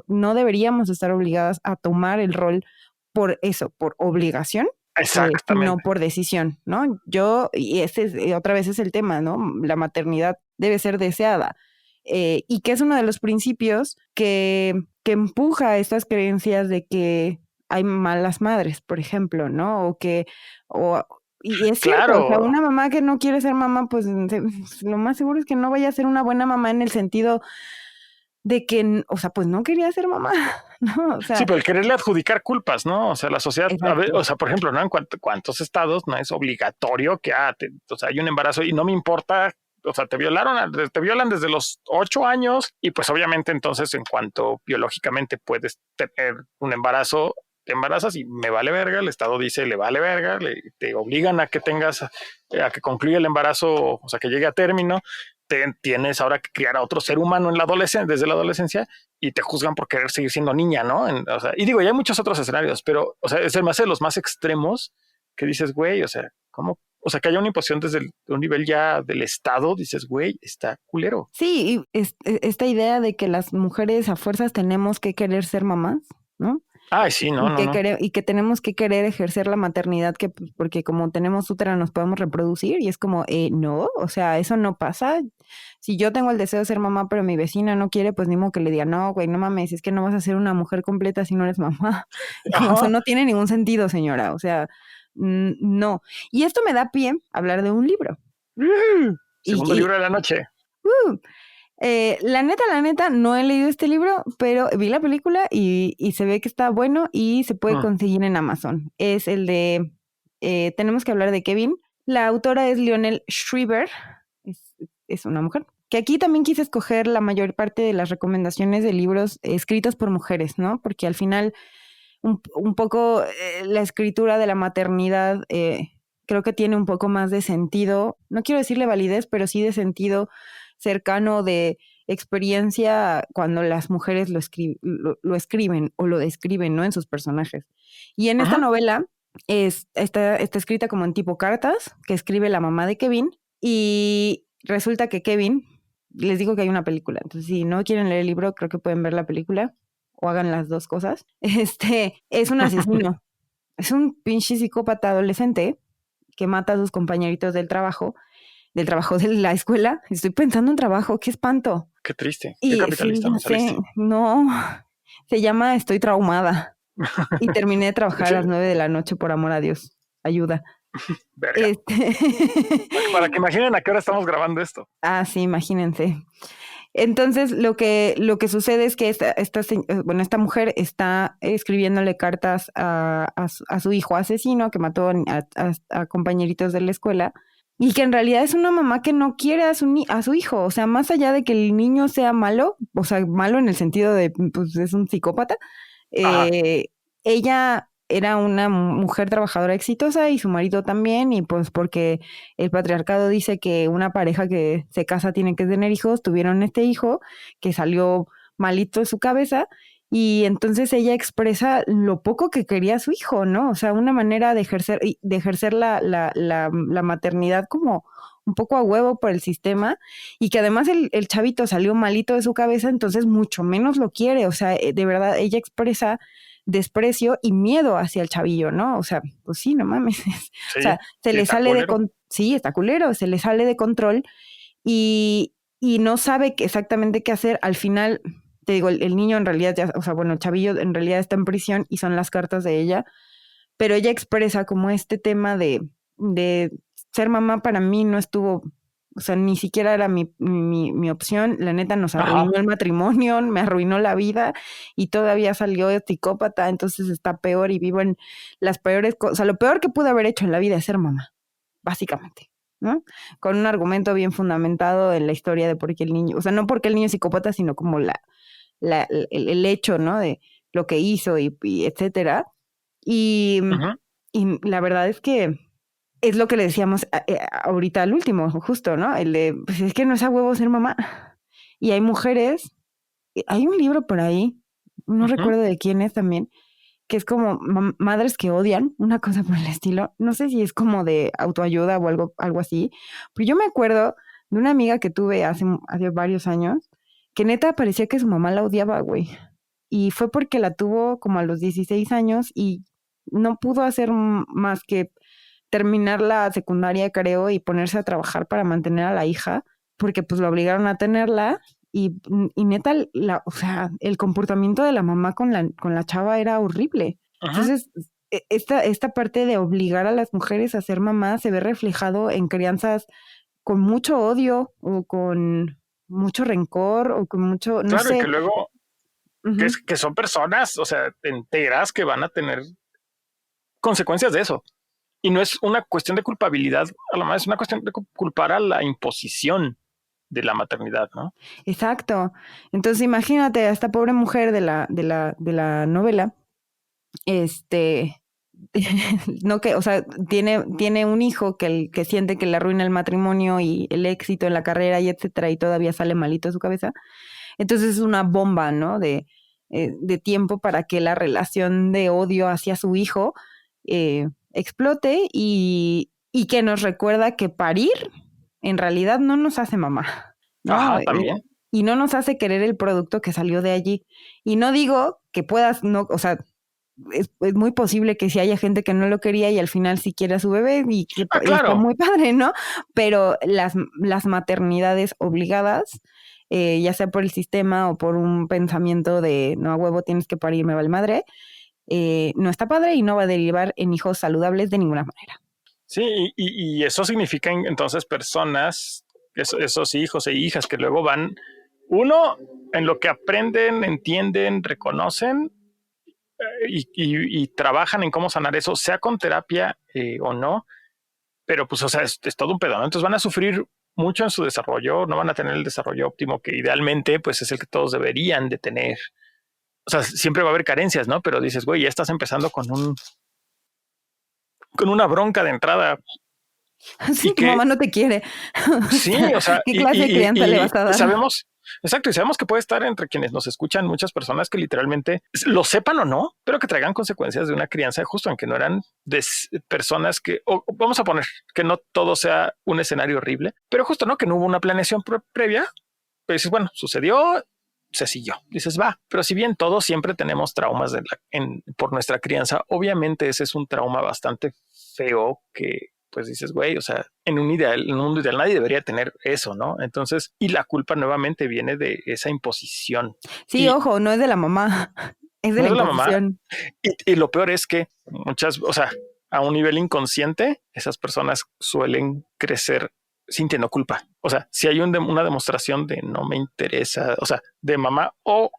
no deberíamos estar obligadas a tomar el rol por eso, por obligación. Exactamente. No por decisión, ¿no? Y otra vez es el tema, ¿no? La maternidad debe ser deseada. Y que es uno de los principios que empuja estas creencias de que hay malas madres, por ejemplo, ¿no? Y es cierto, o sea, una mamá que no quiere ser mamá, pues lo más seguro es que no vaya a ser una buena mamá en el sentido de que, o sea, pues no quería ser mamá, ¿no? O sea, sí, pero el quererle adjudicar culpas, ¿no? O sea, la sociedad, o sea, por ejemplo, ¿no? En cuántos estados no es obligatorio que, o sea, hay un embarazo y no me importa, o sea, te violan desde los 8 años y pues obviamente entonces en cuanto biológicamente puedes tener un embarazo, te embarazas y me vale verga, el Estado dice le vale verga, te obligan a que a que concluya el embarazo, o sea, que llegue a término, tienes ahora que criar a otro ser humano desde la adolescencia y te juzgan por querer seguir siendo niña, ¿no? O sea, y digo, ya hay muchos otros escenarios, pero, o sea, es el más de los más extremos que dices, güey, o sea, ¿cómo? O sea, que haya una imposición desde un nivel ya del Estado, dices, güey, está culero. Sí, y esta idea de que las mujeres a fuerzas tenemos que querer ser mamás, ¿no? Ay, sí, no. Y que tenemos que querer ejercer la maternidad porque como tenemos útero nos podemos reproducir y es como, no, o sea, eso no pasa. Si yo tengo el deseo de ser mamá, pero mi vecina no quiere, pues ni modo que le diga, no, güey, no mames, es que no vas a ser una mujer completa si no eres mamá. Eso no tiene ningún sentido, señora, o sea, no. Y esto me da pie a hablar de un libro. Segundo libro de la noche. La neta, no he leído este libro, pero vi la película y se ve que está bueno y se puede conseguir en Amazon. Es el de Tenemos que hablar de Kevin. La autora es Lionel Shriver, es una mujer. Que aquí también quise escoger la mayor parte de las recomendaciones de libros escritos por mujeres, ¿no? Porque al final un poco la escritura de la maternidad creo que tiene un poco más de sentido. No quiero decirle validez, pero sí de sentido cercano de experiencia cuando las mujeres lo escriben o lo describen, ¿no? En sus personajes. Y en esta novela está escrita como en tipo cartas que escribe la mamá de Kevin y resulta que Kevin, les digo que hay una película, entonces si no quieren leer el libro, creo que pueden ver la película o hagan las dos cosas. Es un asesino, es un pinche psicópata adolescente que mata a sus compañeritos del trabajo de la escuela. Estoy pensando en trabajo, qué espanto. Qué triste, qué capitalista. No, se llama Estoy traumada. Y terminé de trabajar a las 9 de la noche por amor a Dios. Ayuda. Para que imaginen a qué hora estamos grabando esto. Ah, sí, imagínense. Entonces, lo que sucede es que esta mujer está escribiéndole cartas a su hijo asesino que mató a compañeritos de la escuela y que en realidad es una mamá que no quiere a su hijo. O sea, más allá de que el niño sea malo, o sea, malo en el sentido de, pues, es un psicópata, ella era una mujer trabajadora exitosa y su marido también, y pues porque el patriarcado dice que una pareja que se casa tiene que tener hijos, tuvieron este hijo que salió malito de su cabeza, y entonces ella expresa lo poco que quería a su hijo, ¿no? O sea, una manera de ejercer la maternidad como un poco a huevo por el sistema, y que además el chavito salió malito de su cabeza, entonces mucho menos lo quiere. O sea, de verdad, ella expresa desprecio y miedo hacia el chavillo, ¿no? O sea, pues sí, no mames. Sí, o sea, se le sale sí, está culero, se le sale de control y no sabe exactamente qué hacer. Al final, te digo, el niño en realidad ya, o sea, bueno, el chavillo en realidad está en prisión y son las cartas de ella, pero ella expresa como este tema de ser mamá para mí no estuvo, o sea, ni siquiera era mi opción. La neta nos arruinó el matrimonio, me arruinó la vida y todavía salió psicópata, entonces está peor y vivo en las peores cosas. O sea, lo peor que pude haber hecho en la vida es ser mamá, básicamente, ¿no? Con un argumento bien fundamentado en la historia de por qué el niño, o sea, no porque el niño es psicópata, sino como el hecho, ¿no? De lo que hizo y etcétera. Y la verdad es que es lo que le decíamos ahorita al último, justo, ¿no? El de, pues es que no es a huevo ser mamá. Y hay mujeres, hay un libro por ahí, no recuerdo de quién es también, que es como madres que odian, una cosa por el estilo. No sé si es como de autoayuda o algo así, pero yo me acuerdo de una amiga que tuve hace varios años, que neta parecía que su mamá la odiaba, güey. Y fue porque la tuvo como a los 16 años y no pudo hacer más que terminar la secundaria, creo, y ponerse a trabajar para mantener a la hija, porque pues lo obligaron a tenerla y neta, o sea, el comportamiento de la mamá con la chava era horrible. Entonces, esta parte de obligar a las mujeres a ser mamás se ve reflejado en crianzas con mucho odio o con mucho rencor o con mucho, no sé. Claro, y que luego que son personas, o sea, enteras que van a tener consecuencias de eso. Y no es una cuestión de culpabilidad, a lo más es una cuestión de culpar a la imposición de la maternidad, ¿no? Exacto. Entonces imagínate a esta pobre mujer de la novela, no que, o sea, tiene un hijo que siente que le arruina el matrimonio y el éxito en la carrera y etcétera, y todavía sale malito de su cabeza. Entonces es una bomba, ¿no? De tiempo para que la relación de odio hacia su hijo explote y que nos recuerda que parir en realidad no nos hace mamá, ¿no? Ajá, también. Y no nos hace querer el producto que salió de allí. Y no digo que puedas, no, o sea, es muy posible que si haya gente que no lo quería y al final sí quiere a su bebé y que está muy padre, ¿no? Pero las maternidades obligadas, ya sea por el sistema o por un pensamiento de no, a huevo tienes que parir, me vale madre, no está padre y no va a derivar en hijos saludables de ninguna manera. Sí, y eso significa entonces personas, esos hijos e hijas que luego van, uno, en lo que aprenden, entienden, reconocen y trabajan en cómo sanar eso, sea con terapia o no, pero pues, o sea, es todo un pedo, ¿no? Entonces van a sufrir mucho en su desarrollo, no van a tener el desarrollo óptimo que idealmente pues es el que todos deberían de tener. O sea, siempre va a haber carencias, ¿no? Pero dices, güey, ya estás empezando con una bronca de entrada. Sí, tu mamá no te quiere. Sí, o sea, ¿qué clase de crianza le vas a dar? Sabemos, exacto, y sabemos que puede estar entre quienes nos escuchan muchas personas que literalmente lo sepan o no, pero que traigan consecuencias de una crianza justo en que no eran de personas que, o vamos a poner que no todo sea un escenario horrible, pero justo no, que no hubo una planeación previa, pues dices, bueno, sucedió, se siguió, dices, va, pero si bien todos siempre tenemos traumas por nuestra crianza, obviamente ese es un trauma bastante feo que pues dices, güey, o sea, en un mundo ideal nadie debería tener eso, ¿no? Entonces, y la culpa nuevamente viene de esa imposición. Sí, ojo, no es de la mamá, es de la imposición. Y lo peor es que o sea, a un nivel inconsciente, esas personas suelen crecer sintiendo culpa. O sea, si hay una demostración de no me interesa, o sea, de mamá o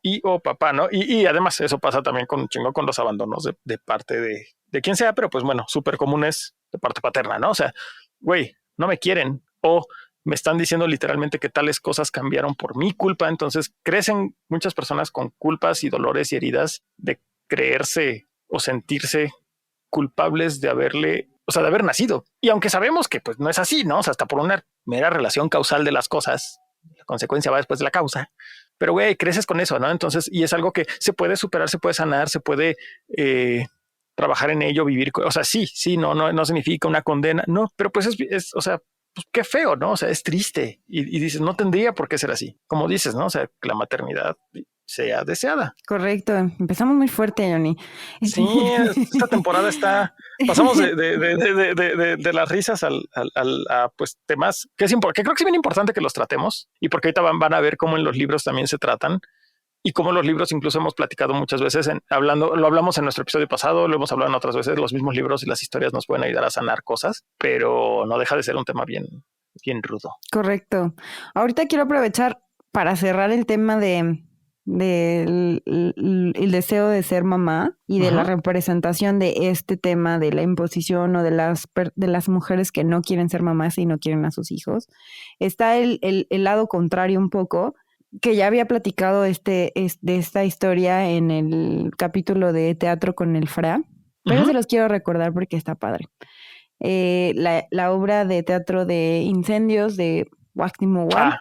papá, ¿no? Y además eso pasa también con un chingo con los abandonos de parte de quien sea, pero pues bueno, súper comunes de parte paterna, ¿no? O sea, güey, no me quieren o me están diciendo literalmente que tales cosas cambiaron por mi culpa. Entonces crecen muchas personas con culpas y dolores y heridas de creerse o sentirse culpables de haberle, o sea, de haber nacido. Y aunque sabemos que pues no es así, ¿no? O sea, hasta por una mera relación causal de las cosas, la consecuencia va después de la causa. Pero güey, creces con eso, ¿no? Entonces, y es algo que se puede superar, se puede sanar, se puede trabajar en ello, vivir. O sea, sí, no significa una condena, no, pero pues o sea, pues qué feo, ¿no? O sea, es triste y dices, no tendría por qué ser así. Como dices, ¿no? O sea, que la maternidad sea deseada. Correcto. Empezamos muy fuerte, Johnny. Sí, esta temporada pasamos de las risas a pues temas que que creo que es bien importante que los tratemos y porque ahorita van a ver cómo en los libros también se tratan y cómo los libros incluso hemos platicado muchas veces lo hablamos en nuestro episodio pasado, lo hemos hablado en otras veces, los mismos libros y las historias nos pueden ayudar a sanar cosas, pero no deja de ser un tema bien rudo. Correcto. Ahorita quiero aprovechar para cerrar el tema del deseo de ser mamá y de la representación de este tema de la imposición o de las mujeres que no quieren ser mamás y no quieren a sus hijos. Está el lado contrario un poco, que ya había platicado de esta historia en el capítulo de Teatro con el Fra, pero se los quiero recordar porque está padre. La obra de teatro de Incendios de Wakhtimu Wal,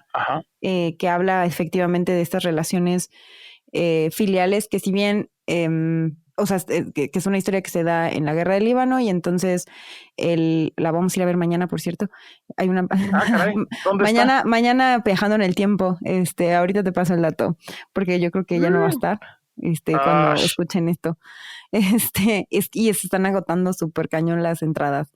que habla efectivamente de estas relaciones filiales que si bien, o sea, que es una historia que se da en la guerra del Líbano y entonces la vamos a ir a ver mañana, por cierto. Hay una caray. ¿Dónde mañana viajando en el tiempo. Ahorita te paso el dato porque yo creo que ya no va a estar cuando escuchen esto. Y se están agotando súper cañón las entradas.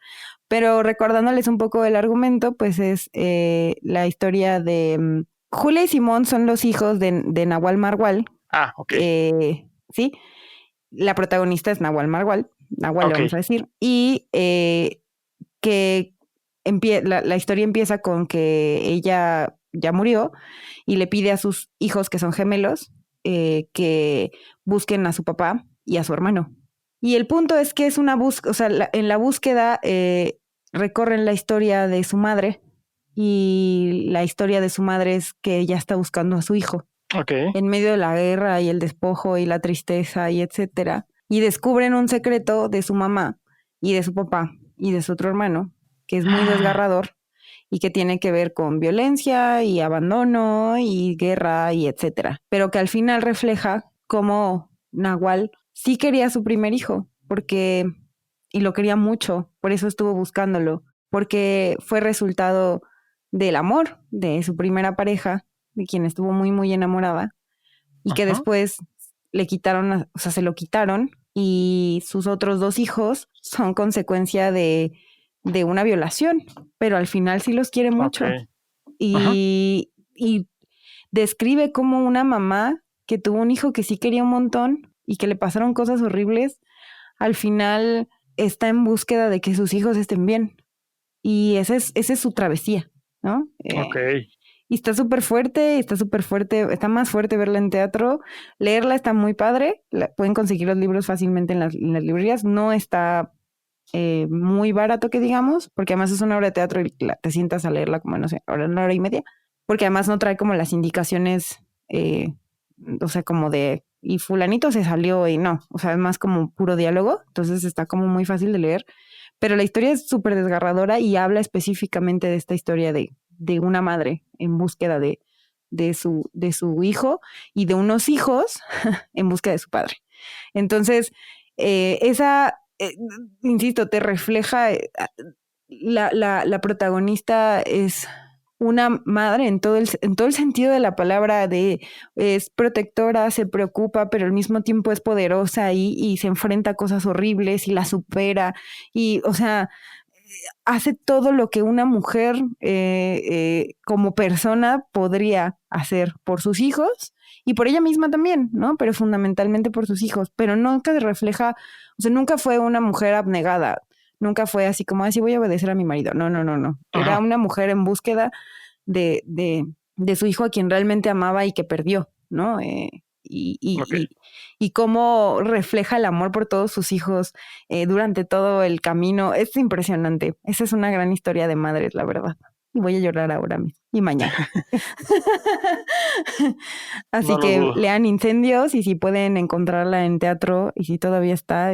Pero recordándoles un poco el argumento, pues es la historia de Julia y Simón son los hijos de Nagual Margual. Ok. Sí, la protagonista es Nagual Margual, Nagual le vamos a decir, y que la historia empieza con que ella ya murió y le pide a sus hijos, que son gemelos, que busquen a su papá y a su hermano. Y el punto es que es una búsqueda, o sea, en la búsqueda recorren la historia de su madre y la historia de su madre es que ella está buscando a su hijo. En medio de la guerra y el despojo y la tristeza y etcétera. Y descubren un secreto de su mamá y de su papá y de su otro hermano, que es muy desgarrador y que tiene que ver con violencia y abandono y guerra y etcétera. Pero que al final refleja cómo Nagual sí quería a su primer hijo, y lo quería mucho, por eso estuvo buscándolo, porque fue resultado del amor de su primera pareja, de quien estuvo muy, muy enamorada, y que después se lo quitaron, y sus otros 2 hijos son consecuencia de una violación, pero al final sí los quiere mucho. Y describe como una mamá que tuvo un hijo que sí quería un montón y que le pasaron cosas horribles, al final está en búsqueda de que sus hijos estén bien. Y esa es su travesía, ¿no? Y está súper fuerte, está más fuerte verla en teatro. Leerla está muy padre, pueden conseguir los libros fácilmente en las librerías. No está muy barato que digamos, porque además es una obra de teatro y te sientas a leerla como, no sé, una hora y media, porque además no trae como las indicaciones, o sea, como de, y fulanito se salió y no, o sea, es más como puro diálogo, entonces está como muy fácil de leer, pero la historia es súper desgarradora y habla específicamente de esta historia de una madre en búsqueda de su hijo y de unos hijos en búsqueda de su padre. Entonces, insisto, te refleja, la protagonista es una madre en todo el sentido de la palabra, es protectora, se preocupa, pero al mismo tiempo es poderosa y se enfrenta a cosas horribles y la supera y, o sea, hace todo lo que una mujer como persona podría hacer por sus hijos y por ella misma también, ¿no? Pero fundamentalmente por sus hijos, pero nunca se refleja, o sea, nunca fue una mujer abnegada, nunca fue así como, así voy a obedecer a mi marido, no. Era una mujer en búsqueda de su hijo a quien realmente amaba y que perdió, ¿no? Y cómo refleja el amor por todos sus hijos durante todo el camino. Es impresionante. Esa es una gran historia de madres, la verdad. Y voy a llorar ahora mismo y mañana. Así no que lean Incendios y si pueden encontrarla en teatro y si todavía está,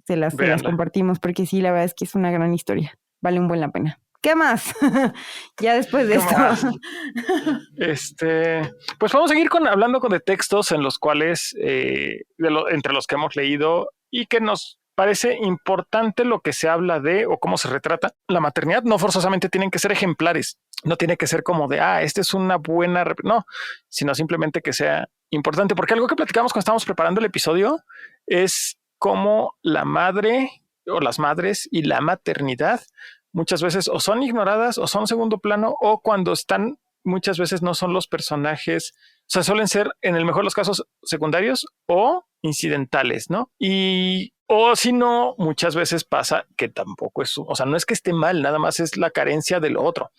se las compartimos, porque sí, la verdad es que es una gran historia. Vale un buen la pena. ¿Qué más? Ya después de esto. Pues vamos a seguir hablando de textos en los cuales, entre los que hemos leído y que nos parece importante lo que se habla de o cómo se retrata la maternidad. No forzosamente tienen que ser ejemplares, no tiene que ser como de, esta es una buena, no, sino simplemente que sea importante, porque algo que platicamos cuando estábamos preparando el episodio es cómo la madre o las madres y la maternidad muchas veces o son ignoradas o son segundo plano, o cuando están, muchas veces no son los personajes, o sea, suelen ser en el mejor de los casos secundarios o incidentales, ¿no? O si no, muchas veces pasa que tampoco es, o sea, no es que esté mal, nada más es la carencia de lo otro.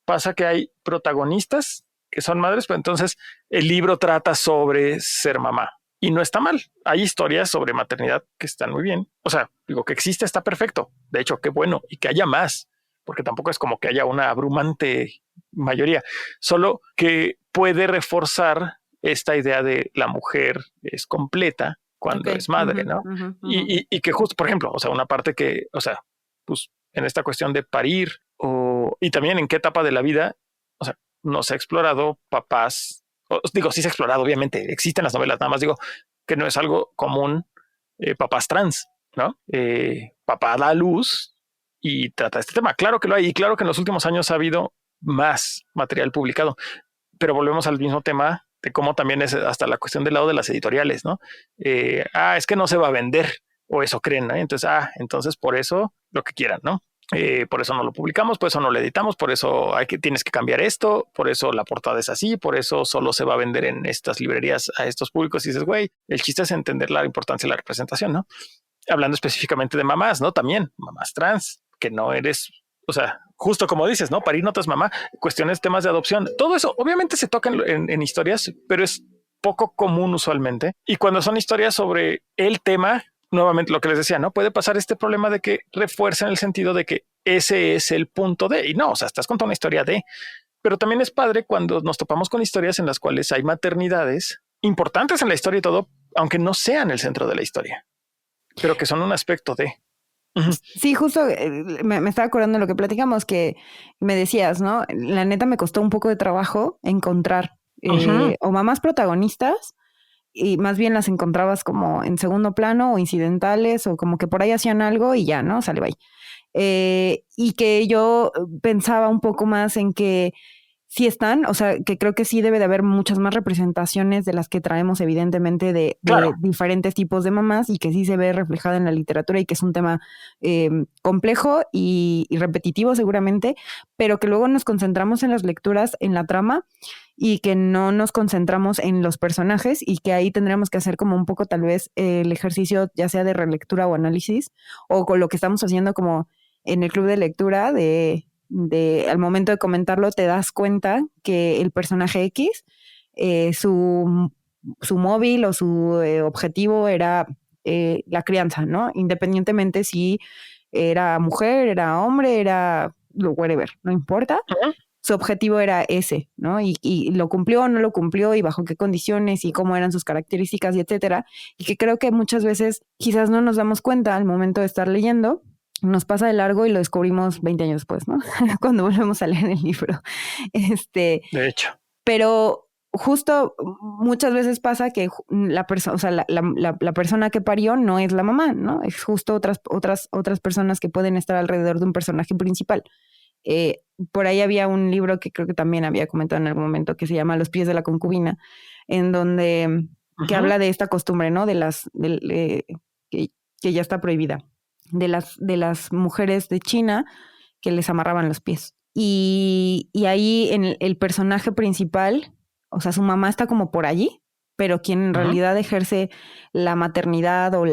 Pasa que hay protagonistas que son madres, pero entonces el libro trata sobre ser mamá. Y no está mal. Hay historias sobre maternidad que están muy bien. O sea, digo, que existe está perfecto. De hecho, qué bueno. Y que haya más, porque tampoco es como que haya una abrumante mayoría. Solo que puede reforzar esta idea de la mujer es completa cuando es madre, ¿no? Y que justo, por ejemplo, o sea, una parte que, o sea, pues en esta cuestión de parir y también en qué etapa de la vida, o sea, no se ha explorado papás. Digo, sí se ha explorado, obviamente, existen las novelas, nada más digo que no es algo común, papás trans, ¿no? Papá da luz y trata este tema. Claro que lo hay, y claro que en los últimos años ha habido más material publicado, pero volvemos al mismo tema de cómo también es hasta la cuestión del lado de las editoriales, ¿no? Es que no se va a vender, o eso creen, ¿no? Entonces por eso lo que quieran, ¿no? Por eso no lo publicamos, por eso no lo editamos, por eso tienes que cambiar esto, por eso la portada es así, por eso solo se va a vender en estas librerías a estos públicos. Y dices, güey, el chiste es entender la importancia de la representación, ¿no? Hablando específicamente de mamás, ¿no? También mamás trans, que no eres, o sea, justo como dices, ¿no? Parir no te es mamá, cuestiones, temas de adopción, todo eso obviamente se toca en historias, pero es poco común usualmente. Y cuando son historias sobre el tema, nuevamente lo que les decía, ¿no? Puede pasar este problema de que refuerza en el sentido de que ese es el punto de, y no, o sea, estás contando una historia de, pero también es padre cuando nos topamos con historias en las cuales hay maternidades importantes en la historia y todo, aunque no sean el centro de la historia, pero que son un aspecto de. Sí, justo me estaba acordando de lo que platicamos, que me decías, ¿no? La neta me costó un poco de trabajo encontrar o mamás protagonistas, y más bien las encontrabas como en segundo plano o incidentales, o como que por ahí hacían algo y ya, ¿no? Sale, bye. Y que yo pensaba un poco más en que sí están, o sea, que creo que sí debe de haber muchas más representaciones de las que traemos, evidentemente, de diferentes tipos de mamás, y que sí se ve reflejada en la literatura, y que es un tema complejo y repetitivo seguramente, pero que luego nos concentramos en las lecturas, en la trama, y que no nos concentramos en los personajes, y que ahí tendríamos que hacer como un poco tal vez el ejercicio ya sea de relectura o análisis, o con lo que estamos haciendo como en el club de lectura al momento de comentarlo te das cuenta que el personaje X, su móvil o su objetivo era la crianza, ¿no? Independientemente si era mujer, era hombre, era whatever, no importa. Su objetivo era ese, ¿no? Y lo cumplió o no lo cumplió, y bajo qué condiciones, y cómo eran sus características, y etcétera. Y que creo que muchas veces quizás no nos damos cuenta al momento de estar leyendo, nos pasa de largo y lo descubrimos 20 años después, ¿no? Cuando volvemos a leer el libro. De hecho. Pero justo muchas veces pasa que la persona, o sea, la persona que parió no es la mamá, ¿no? Es justo otras personas que pueden estar alrededor de un personaje principal. Por ahí había un libro que creo que también había comentado en algún momento, que se llama Los pies de la concubina, en donde que habla de esta costumbre, ¿no? Que ya está prohibida, de las mujeres de China que les amarraban los pies. Y ahí en el personaje principal, o sea, su mamá está como por allí, pero quien en realidad ejerce la maternidad o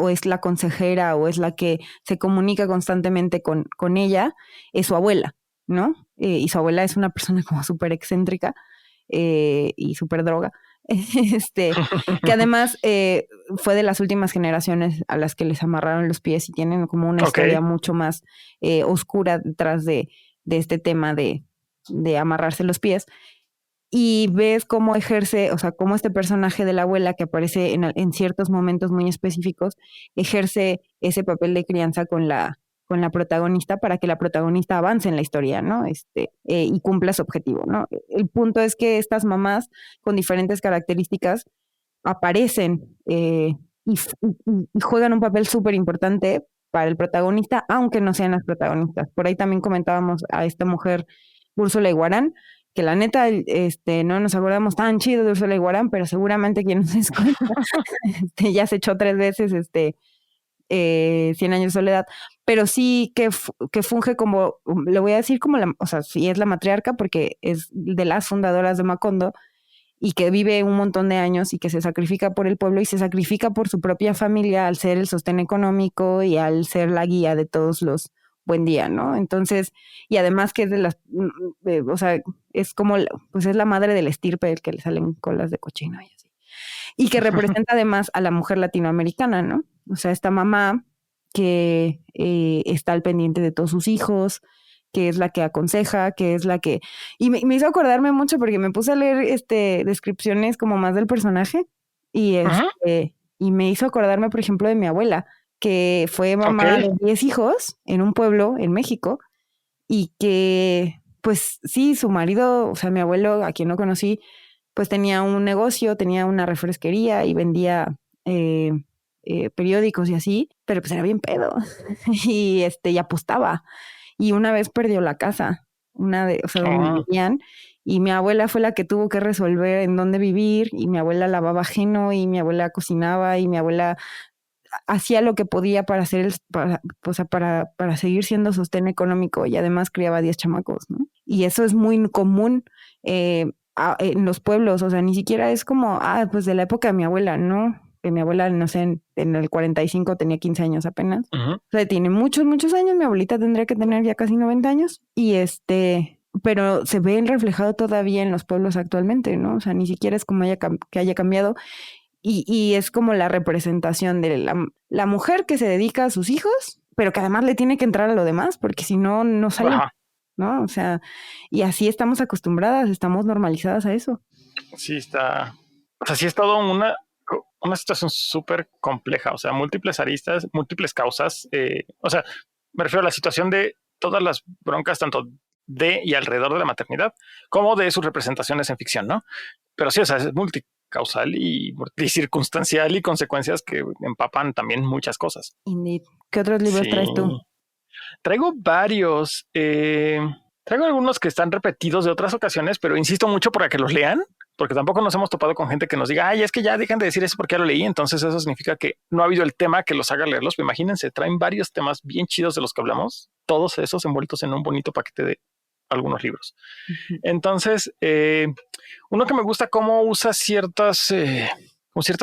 es la consejera, o es la que se comunica constantemente con ella, es su abuela, ¿no? Y su abuela es una persona como súper excéntrica y súper droga. Que además fue de las últimas generaciones a las que les amarraron los pies, y tienen como una historia mucho más oscura detrás de este tema de amarrarse los pies. y ves cómo ejerce, o sea, cómo este personaje de la abuela que aparece en ciertos momentos muy específicos, ejerce ese papel de crianza con la protagonista para que la protagonista avance en la historia, ¿no? Y cumpla su objetivo, ¿no? El punto es que estas mamás con diferentes características aparecen y juegan un papel súper importante para el protagonista, aunque no sean las protagonistas. Por ahí también comentábamos a esta mujer, Úrsula Iguarán, que la neta, no nos acordamos tan chido de Úrsula Iguarán, pero seguramente quien nos escucha, ya se echó 3 veces, 100 años de soledad, pero sí que funge como, le voy a decir como o sea, sí es la matriarca porque es de las fundadoras de Macondo y que vive un montón de años y que se sacrifica por el pueblo y se sacrifica por su propia familia al ser el sostén económico y al ser la guía de todos los buen día, ¿no? Entonces, y además que es de las, o sea, es como, pues es la madre del estirpe del que le salen colas de cochino y así. Y que representa además a la mujer latinoamericana, ¿no? O sea, esta mamá que está al pendiente de todos sus hijos, que es la que aconseja, que es la que... Y me hizo acordarme mucho porque me puse a leer descripciones como más del personaje y, y me hizo acordarme, por ejemplo, de mi abuela, que fue mamá de 10 hijos en un pueblo en México y que, pues sí, su marido, o sea, mi abuelo, a quien no conocí, pues tenía un negocio, tenía una refresquería y vendía periódicos y así, pero pues era bien pedo y apostaba. Y una vez perdió la casa, donde vivían, y mi abuela fue la que tuvo que resolver en dónde vivir, y mi abuela lavaba ajeno, y mi abuela cocinaba, y mi abuela hacía lo que podía para hacer para seguir siendo sostén económico, y además criaba 10 chamacos, ¿no? Y eso es muy común en los pueblos, o sea, ni siquiera es como, pues de la época de mi abuela, ¿no? Que mi abuela, no sé, en el 45 tenía 15 años apenas. O sea, tiene muchos, muchos años. Mi abuelita tendría que tener ya casi 90 años. Y pero se ve reflejado todavía en los pueblos actualmente, ¿no? O sea, ni siquiera es como que haya cambiado. Y es como la representación de la mujer que se dedica a sus hijos, pero que además le tiene que entrar a lo demás, porque si no, no sale, ¿no? O sea, y así estamos acostumbradas, estamos normalizadas a eso. Sí, está... O sea, sí es todo una situación súper compleja, o sea, múltiples aristas, múltiples causas. O sea, me refiero a la situación de todas las broncas, tanto de y alrededor de la maternidad, como de sus representaciones en ficción, ¿no? Pero sí, o sea, es multicausal y circunstancial y consecuencias que empapan también muchas cosas. Indeed. ¿Qué otros libros traes tú? Traigo varios. Traigo algunos que están repetidos de otras ocasiones, pero insisto mucho para que los lean, porque tampoco nos hemos topado con gente que nos diga, ay, es que ya dejan de decir eso porque ya lo leí. Entonces eso significa que no ha habido el tema que los haga leerlos. Pero imagínense, traen varios temas bien chidos de los que hablamos, todos esos envueltos en un bonito paquete de algunos libros. Entonces, uno que me gusta cómo usa ciertas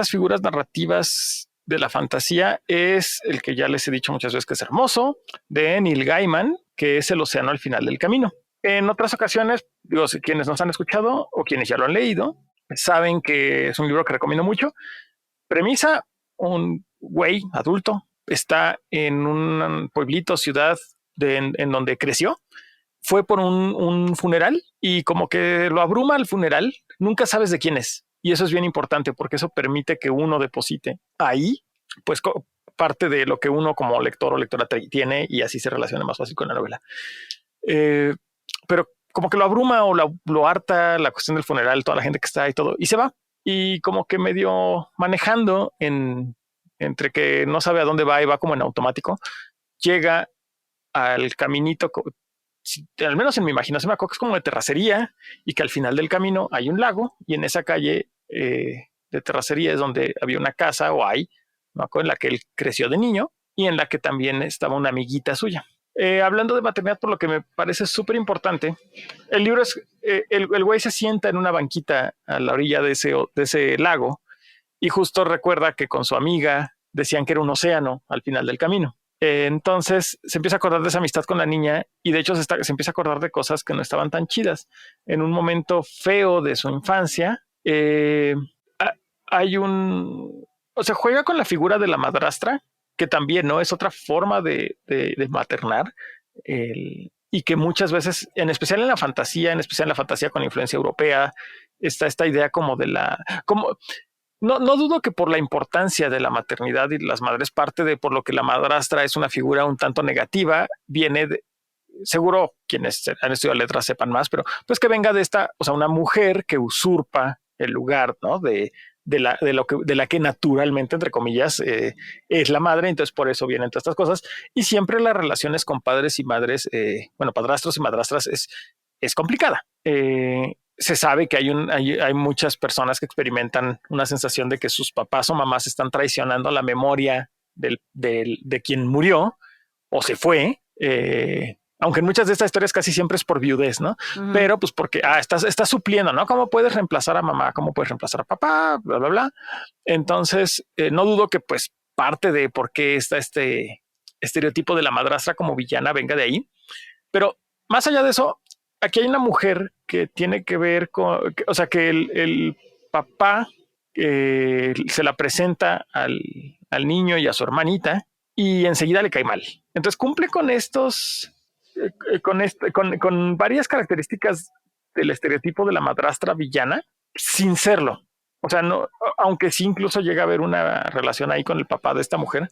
figuras narrativas de la fantasía es el que ya les he dicho muchas veces que es hermoso, de Neil Gaiman, que es El océano al final del camino. En otras ocasiones, digo, si quienes nos han escuchado o quienes ya lo han leído, saben que es un libro que recomiendo mucho. Premisa, un güey adulto está en un pueblito, ciudad en donde creció. Fue por un funeral y como que lo abruma el funeral, nunca sabes de quién es. Y eso es bien importante porque eso permite que uno deposite ahí, pues parte de lo que uno como lector o lectora tiene y así se relaciona más fácil con la novela. Pero como que lo abruma o lo harta la cuestión del funeral, toda la gente que está y todo, y se va. Y como que medio manejando entre que no sabe a dónde va y va como en automático, llega al caminito, al menos en mi imaginación me acuerdo que es como de terracería y que al final del camino hay un lago y en esa calle de terracería es donde había una casa o hay, me acuerdo, en la que él creció de niño y en la que también estaba una amiguita suya. Hablando de maternidad, por lo que me parece súper importante, el libro es, el güey se sienta en una banquita a la orilla de ese lago y justo recuerda que con su amiga decían que era un océano al final del camino. Entonces se empieza a acordar de esa amistad con la niña y de hecho se empieza a acordar de cosas que no estaban tan chidas. En un momento feo de su infancia, o sea, juega con la figura de la madrastra, que también no es otra forma de maternar. y que muchas veces, en especial en la fantasía con influencia europea, está esta idea como de no dudo que por la importancia de la maternidad y las madres, parte de por lo que la madrastra es una figura un tanto negativa, viene de, seguro quienes han estudiado letras sepan más, pero pues que venga de esta, o sea, una mujer que usurpa el lugar, ¿no? De la que naturalmente, entre comillas, es la madre, entonces por eso vienen todas estas cosas. Y siempre las relaciones con padres y madres, bueno, padrastros y madrastras es complicada. Se sabe que hay muchas personas que experimentan una sensación de que sus papás o mamás están traicionando la memoria de quien murió o se fue. Aunque en muchas de estas historias casi siempre es por viudez, ¿no? Pero pues porque estás supliendo, ¿no? ¿Cómo puedes reemplazar a mamá? ¿Cómo puedes reemplazar a papá? Bla, bla, bla. Entonces, no dudo que pues parte de por qué está este estereotipo de la madrastra como villana venga de ahí. Pero más allá de eso, aquí hay una mujer que tiene que ver con, o sea, que el papá se la presenta al niño y a su hermanita y enseguida le cae mal. Entonces cumple con con varias características del estereotipo de la madrastra villana sin serlo. O sea, no, aunque sí incluso llega a haber una relación ahí con el papá de esta mujer,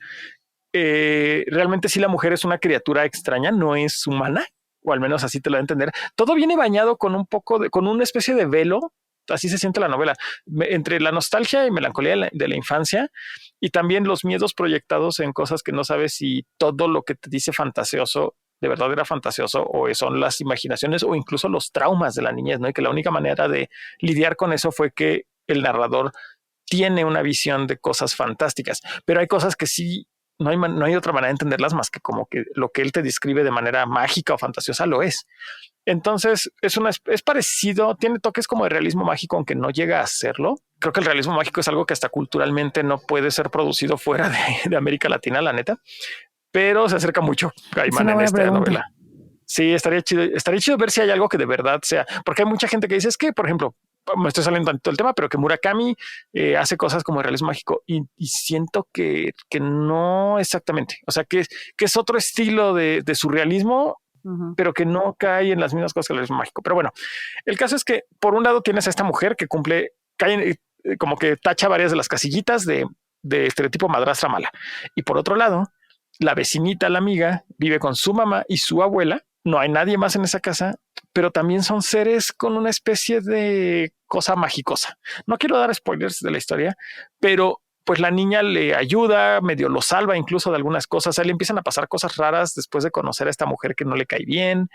realmente sí la mujer es una criatura extraña, no es humana, o al menos así te lo voy a entender. Todo viene bañado con con una especie de velo, así se siente la novela, entre la nostalgia y melancolía de la infancia y también los miedos proyectados en cosas que no sabes si todo lo que te dice fantasioso de verdad era fantasioso o son las imaginaciones o incluso los traumas de la niñez, ¿no? Y que la única manera de lidiar con eso fue que el narrador tiene una visión de cosas fantásticas, pero hay cosas que sí no hay otra manera de entenderlas más que como que lo que él te describe de manera mágica o fantasiosa lo es. Entonces es parecido, tiene toques como de realismo mágico, aunque no llega a serlo. Creo que el realismo mágico es algo que hasta culturalmente no puede ser producido fuera de América Latina, la neta, pero se acerca mucho Gaiman en esta novela. Sí, estaría chido ver si hay algo que de verdad sea, porque hay mucha gente que dice es que, por ejemplo, me estoy saliendo tanto del tema, pero que Murakami hace cosas como el realismo mágico y siento que no exactamente. O sea, que es otro estilo de surrealismo, pero que no cae en las mismas cosas que el realismo mágico. Pero bueno, el caso es que por un lado tienes a esta mujer que como que tacha varias de las casillitas de estereotipo madrastra mala. Y por otro lado, la vecinita, la amiga, vive con su mamá y su abuela. No hay nadie más en esa casa, pero también son seres con una especie de cosa magicosa. No quiero dar spoilers de la historia, pero pues la niña le ayuda, medio lo salva incluso de algunas cosas. A él le empiezan a pasar cosas raras después de conocer a esta mujer que no le cae bien.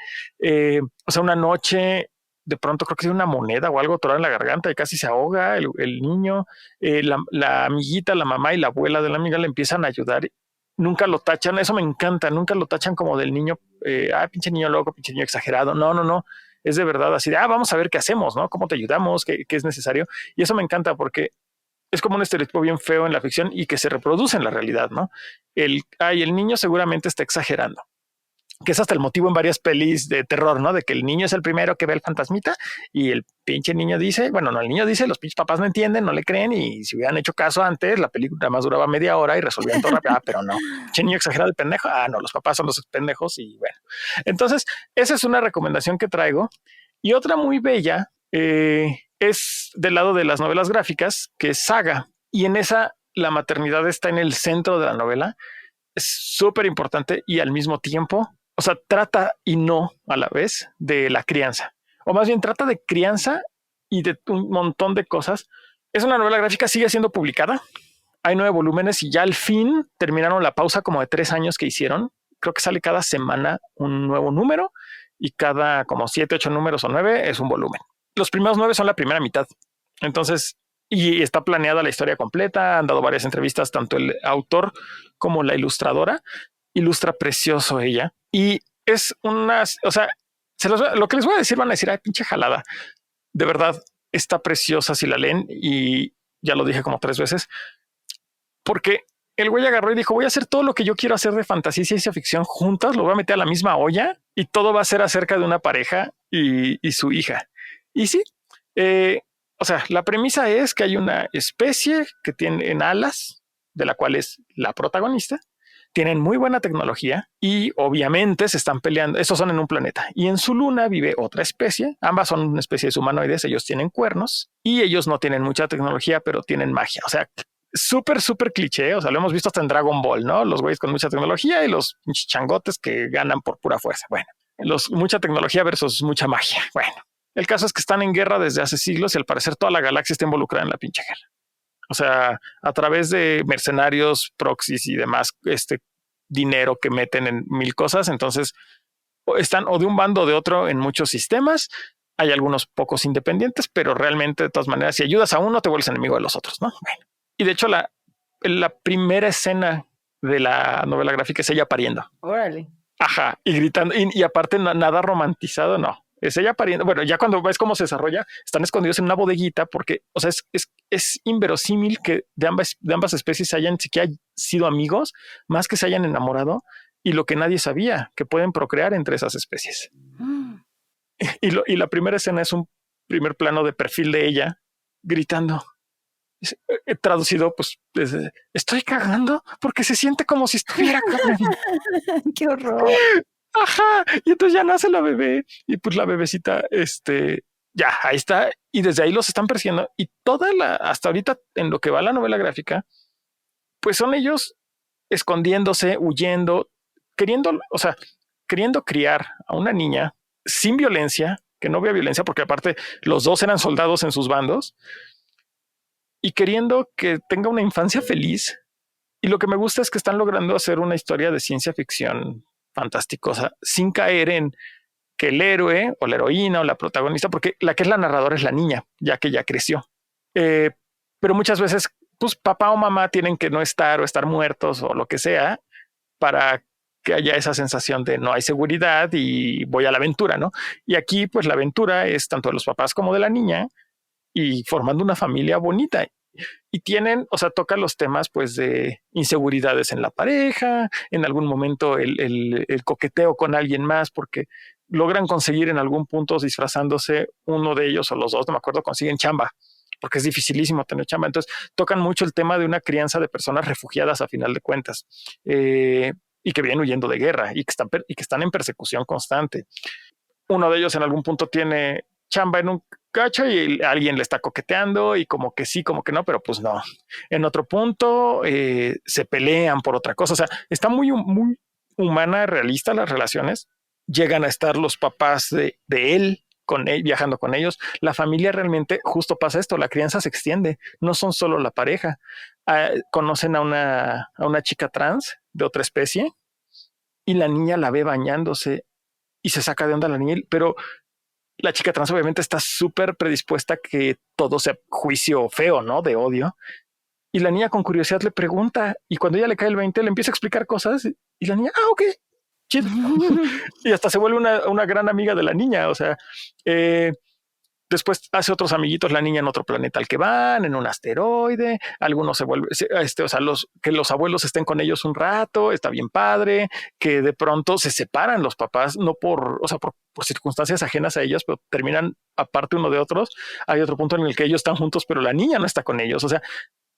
O sea, una noche de pronto creo que tiene una moneda o algo atorada en la garganta y casi se ahoga el niño. La amiguita, la mamá y la abuela de la amiga le empiezan a ayudar. Nunca lo tachan, eso me encanta, nunca lo tachan como del niño, pinche niño loco, pinche niño exagerado. No, es de verdad así de, vamos a ver qué hacemos, ¿no? ¿Cómo te ayudamos? ¿Qué es necesario? Y eso me encanta porque es como un estereotipo bien feo en la ficción y que se reproduce en la realidad, ¿no? El niño seguramente está exagerando, que es hasta el motivo en varias pelis de terror, ¿no? De que el niño es el primero que ve el fantasmita y el pinche niño dice, bueno, no, el niño dice, los pinches papás no entienden, no le creen y si hubieran hecho caso antes, la película más duraba media hora y resolvían todo rápido. Pero no, pinche niño exagerado el pendejo. No, los papás son los pendejos y bueno. Entonces, esa es una recomendación que traigo. Y otra muy bella es del lado de las novelas gráficas, que es Saga. Y en esa, la maternidad está en el centro de la novela. Es súper importante y al mismo tiempo, o sea, trata y no a la vez de la crianza, o más bien trata de crianza y de un montón de cosas. Es una novela gráfica, sigue siendo publicada. Hay 9 volúmenes y ya al fin terminaron la pausa como de 3 años que hicieron. Creo que sale cada semana un nuevo número y cada como 7, 8 números o 9 es un volumen. Los primeros 9 son la primera mitad. Entonces, y está planeada la historia completa. Han dado varias entrevistas, tanto el autor como la ilustradora. Ilustra precioso ella. Y es o sea, lo que les voy a decir van a decir, ay, pinche jalada. De verdad, está preciosa si la leen y ya lo dije como 3 veces. Porque el güey agarró y dijo, voy a hacer todo lo que yo quiero hacer de fantasía y ciencia ficción juntas, lo voy a meter a la misma olla y todo va a ser acerca de una pareja y su hija. Y sí, o sea, la premisa es que hay una especie que tiene alas, de la cual es la protagonista, tienen muy buena tecnología y obviamente se están peleando. Estos son en un planeta y en su luna vive otra especie. Ambas son una especie de humanoides. Ellos tienen cuernos y ellos no tienen mucha tecnología, pero tienen magia. O sea, súper, súper cliché. O sea, lo hemos visto hasta en Dragon Ball, ¿no? Los güeyes con mucha tecnología y los changotes que ganan por pura fuerza. Bueno, mucha tecnología versus mucha magia. Bueno, el caso es que están en guerra desde hace siglos y al parecer toda la galaxia está involucrada en la pinche guerra. O sea, a través de mercenarios, proxies y demás, dinero que meten en mil cosas. Entonces están o de un bando o de otro en muchos sistemas. Hay algunos pocos independientes, pero realmente de todas maneras, si ayudas a uno, te vuelves enemigo de los otros, ¿no? Bueno, y de hecho la primera escena de la novela gráfica es ella pariendo. Órale. Ajá, y gritando, y aparte nada romantizado, no. Es ella pariendo. Bueno, ya cuando ves cómo se desarrolla, están escondidos en una bodeguita porque, o sea, es inverosímil que de ambas especies hayan siquiera sido amigos, más que se hayan enamorado, y lo que nadie sabía, que pueden procrear entre esas especies. Y la primera escena es un primer plano de perfil de ella gritando. Traducido, pues, estoy cagando porque se siente como si estuviera cagando. ¡Qué horror! Ajá, y entonces ya nace la bebé y pues la bebecita, ya ahí está y desde ahí los están persiguiendo y hasta ahorita en lo que va la novela gráfica, pues son ellos escondiéndose, huyendo, queriendo criar a una niña sin violencia, que no vea violencia, porque aparte los dos eran soldados en sus bandos y queriendo que tenga una infancia feliz. Y lo que me gusta es que están logrando hacer una historia de ciencia ficción fantasticosa sin caer en que el héroe o la heroína o la protagonista, porque la que es la narradora es la niña, ya que ya creció. Pero muchas veces, pues papá o mamá tienen que no estar o estar muertos o lo que sea para que haya esa sensación de no hay seguridad y voy a la aventura, ¿no? Y aquí, pues la aventura es tanto de los papás como de la niña y formando una familia bonita. Y tienen, o sea, toca los temas pues de inseguridades en la pareja, en algún momento el coqueteo con alguien más, porque logran conseguir en algún punto disfrazándose uno de ellos o los dos, no me acuerdo, consiguen chamba, porque es dificilísimo tener chamba. Entonces tocan mucho el tema de una crianza de personas refugiadas a final de cuentas, y que vienen huyendo de guerra y que están en persecución constante. Uno de ellos en algún punto tiene chamba en un cacho y alguien le está coqueteando y como que sí, como que no, pero pues no. En otro punto se pelean por otra cosa. O sea, está muy, muy humana, realista las relaciones. Llegan a estar los papás de él con él, viajando con ellos. La familia realmente, justo pasa esto, la crianza se extiende. No son solo la pareja. Conocen a una chica trans de otra especie y la niña la ve bañándose y se saca de onda la niña, pero la chica trans obviamente está súper predispuesta a que todo sea juicio feo, ¿no? De odio. Y la niña con curiosidad le pregunta y cuando ella le cae el 20 le empieza a explicar cosas y la niña, ok, chido. Y hasta se vuelve una gran amiga de la niña. O sea, después hace otros amiguitos la niña en otro planeta al que van, en un asteroide. Algunos se vuelven, o sea, que los abuelos estén con ellos un rato, está bien padre, que de pronto se separan los papás, no por circunstancias ajenas a ellos, pero terminan aparte uno de otros. Hay otro punto en el que ellos están juntos, pero la niña no está con ellos. O sea,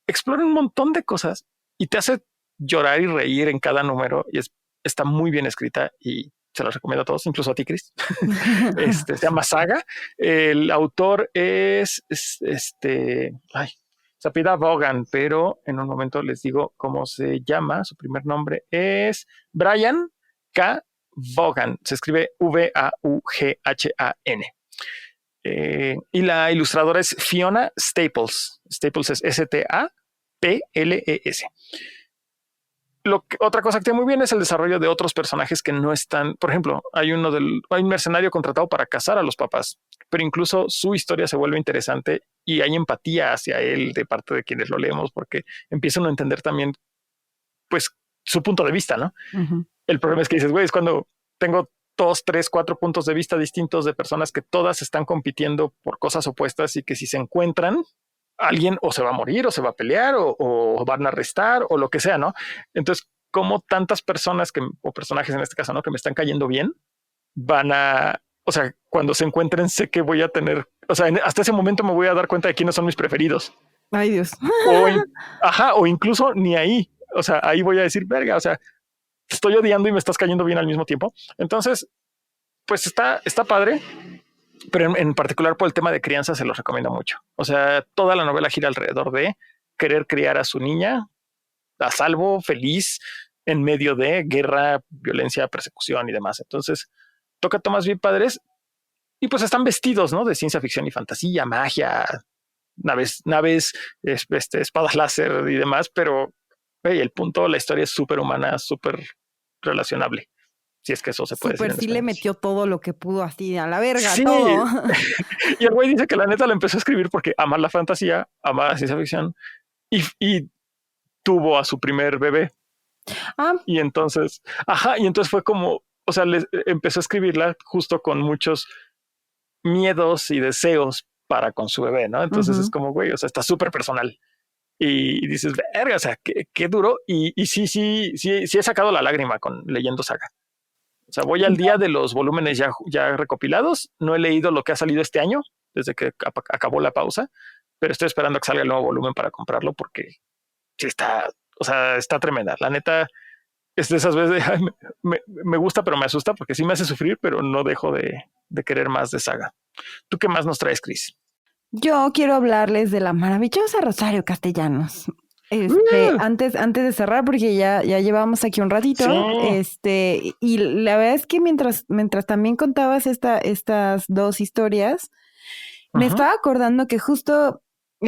exploran un montón de cosas y te hace llorar y reír en cada número y está muy bien escrita y se los recomiendo a todos, incluso a ti, Chris. Se llama Saga. El autor se apellida Vaughan, pero en un momento les digo cómo se llama. Su primer nombre es Brian K. Vaughan. Se escribe Vaughan. Y la ilustradora es Fiona Staples. Staples es Staples. Otra cosa que tiene muy bien es el desarrollo de otros personajes que no están. Por ejemplo, hay un mercenario contratado para cazar a los papás, pero incluso su historia se vuelve interesante y hay empatía hacia él de parte de quienes lo leemos, porque empiezan a entender también, pues, su punto de vista, ¿no? Uh-huh. El problema es que dices, güey, es cuando tengo 2, 3, 4 puntos de vista distintos de personas que todas están compitiendo por cosas opuestas y que si se encuentran, alguien o se va a morir o se va a pelear o van a arrestar o lo que sea, ¿no? Entonces, como tantas personas o personajes en este caso, ¿no? Que me están cayendo bien, o sea, cuando se encuentren sé que voy a tener, o sea, hasta ese momento me voy a dar cuenta de quiénes son mis preferidos. Ay, Dios. O incluso ni ahí, o sea, ahí voy a decir, verga, o sea, estoy odiando y me estás cayendo bien al mismo tiempo. Entonces, pues está padre, pero en particular por el tema de crianza se los recomiendo mucho. O sea, toda la novela gira alrededor de querer criar a su niña a salvo, feliz, en medio de guerra, violencia, persecución y demás. Entonces, toca temas bien padres y pues están vestidos, ¿no? De ciencia ficción y fantasía, magia, naves, espadas láser y demás, pero hey, el punto, la historia es súper humana, súper relacionable. Si es que eso se puede decir. Sí le metió todo lo que pudo así a la verga, sí. Todo. Y el güey dice que la neta le empezó a escribir porque ama la fantasía, ama la ciencia ficción y tuvo a su primer bebé. Y entonces, y entonces fue como, o sea, empezó a escribirla justo con muchos miedos y deseos para con su bebé, ¿no? Entonces es como, güey, o sea, está súper personal. Y dices, verga, o sea, qué duro. Y sí he sacado la lágrima leyendo Saga. O sea, voy al día de los volúmenes ya recopilados. No he leído lo que ha salido este año, desde que acabó la pausa, pero estoy esperando que salga el nuevo volumen para comprarlo porque sí está, o sea, está tremenda. La neta, es de esas veces me gusta, pero me asusta porque sí me hace sufrir, pero no dejo de querer más de Saga. ¿Tú qué más nos traes, Cris? Yo quiero hablarles de la maravillosa Rosario Castellanos. Antes de cerrar, porque ya llevamos aquí un ratito, sí. Y la verdad es que mientras también contabas estas dos historias, me estaba acordando que justo, o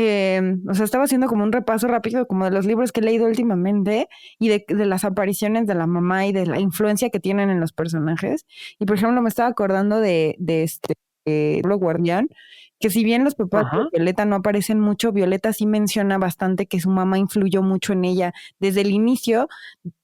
sea, estaba haciendo como un repaso rápido como de los libros que he leído últimamente y de las apariciones de la mamá y de la influencia que tienen en los personajes. Y por ejemplo, me estaba acordando de Guardián, que si bien los papás de Violeta no aparecen mucho, Violeta sí menciona bastante que su mamá influyó mucho en ella desde el inicio,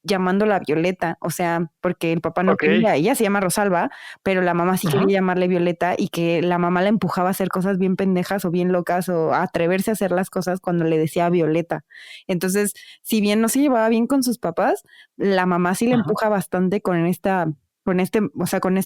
llamándola Violeta, o sea, porque el papá no quería, ella se llama Rosalba, pero la mamá sí quería llamarle Violeta y que la mamá la empujaba a hacer cosas bien pendejas o bien locas o a atreverse a hacer las cosas cuando le decía Violeta. Entonces, si bien no se llevaba bien con sus papás, la mamá sí le empuja bastante con este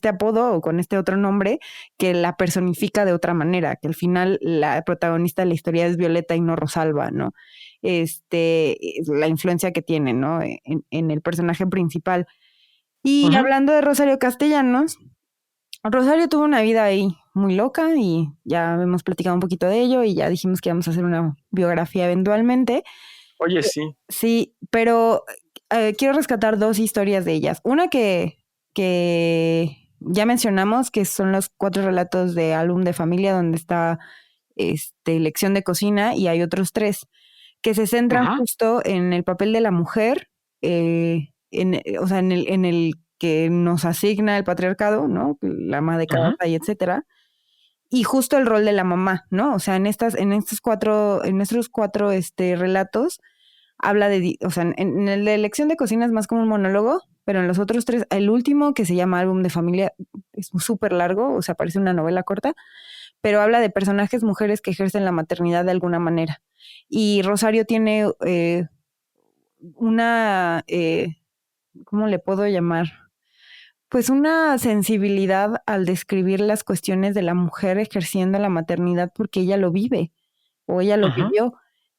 apodo o con este otro nombre que la personifica de otra manera, que al final la protagonista de la historia es Violeta y no Rosalba, ¿no? La influencia que tiene, ¿no? En el personaje principal. Y hablando de Rosario Castellanos, Rosario tuvo una vida ahí muy loca y ya hemos platicado un poquito de ello y ya dijimos que íbamos a hacer una biografía eventualmente. Oye, sí. Sí, pero quiero rescatar dos historias de ellas. Una que ya mencionamos, que son los 4 relatos de álbum de familia, donde está lección de cocina, y hay otros 3 que se centran justo en el papel de la mujer, o sea, en el que nos asigna el patriarcado, ¿no? La ama de casa y etcétera. Y justo el rol de la mamá, ¿no? O sea, en estos 4 relatos habla o sea, en el de elección de cocina es más como un monólogo, pero en los otros 3, el último, que se llama Álbum de Familia, es súper largo, o sea, parece una novela corta, pero habla de personajes mujeres que ejercen la maternidad de alguna manera. Y Rosario tiene una, ¿cómo le puedo llamar? Pues una sensibilidad al describir las cuestiones de la mujer ejerciendo la maternidad porque ella lo vive, o ella lo vivió.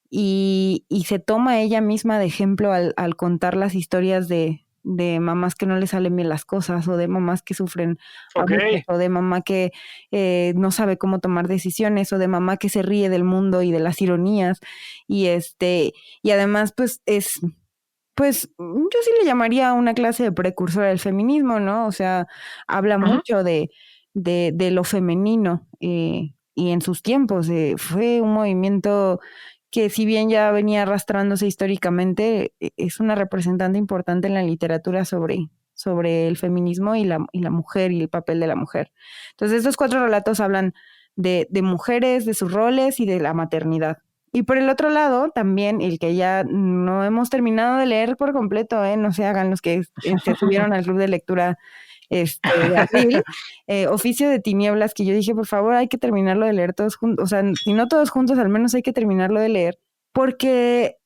Y se toma ella misma de ejemplo al contar las historias de mamás que no le salen bien las cosas, o de mamás que sufren abusos, o de mamá que no sabe cómo tomar decisiones, o de mamá que se ríe del mundo y de las ironías. Y y además, pues yo sí le llamaría una clase de precursora del feminismo, ¿no? O sea, habla mucho de lo femenino, y en sus tiempos fue un movimiento que, si bien ya venía arrastrándose históricamente, es una representante importante en la literatura sobre el feminismo y la mujer y el papel de la mujer. Entonces, estos 4 relatos hablan de mujeres, de sus roles y de la maternidad. Y por el otro lado, también el que ya no hemos terminado de leer por completo, no se hagan los que se subieron al club de lectura de abril, Oficio de Tinieblas, que yo dije, por favor, hay que terminarlo de leer todos juntos, o sea, si no todos juntos, al menos hay que terminarlo de leer, porque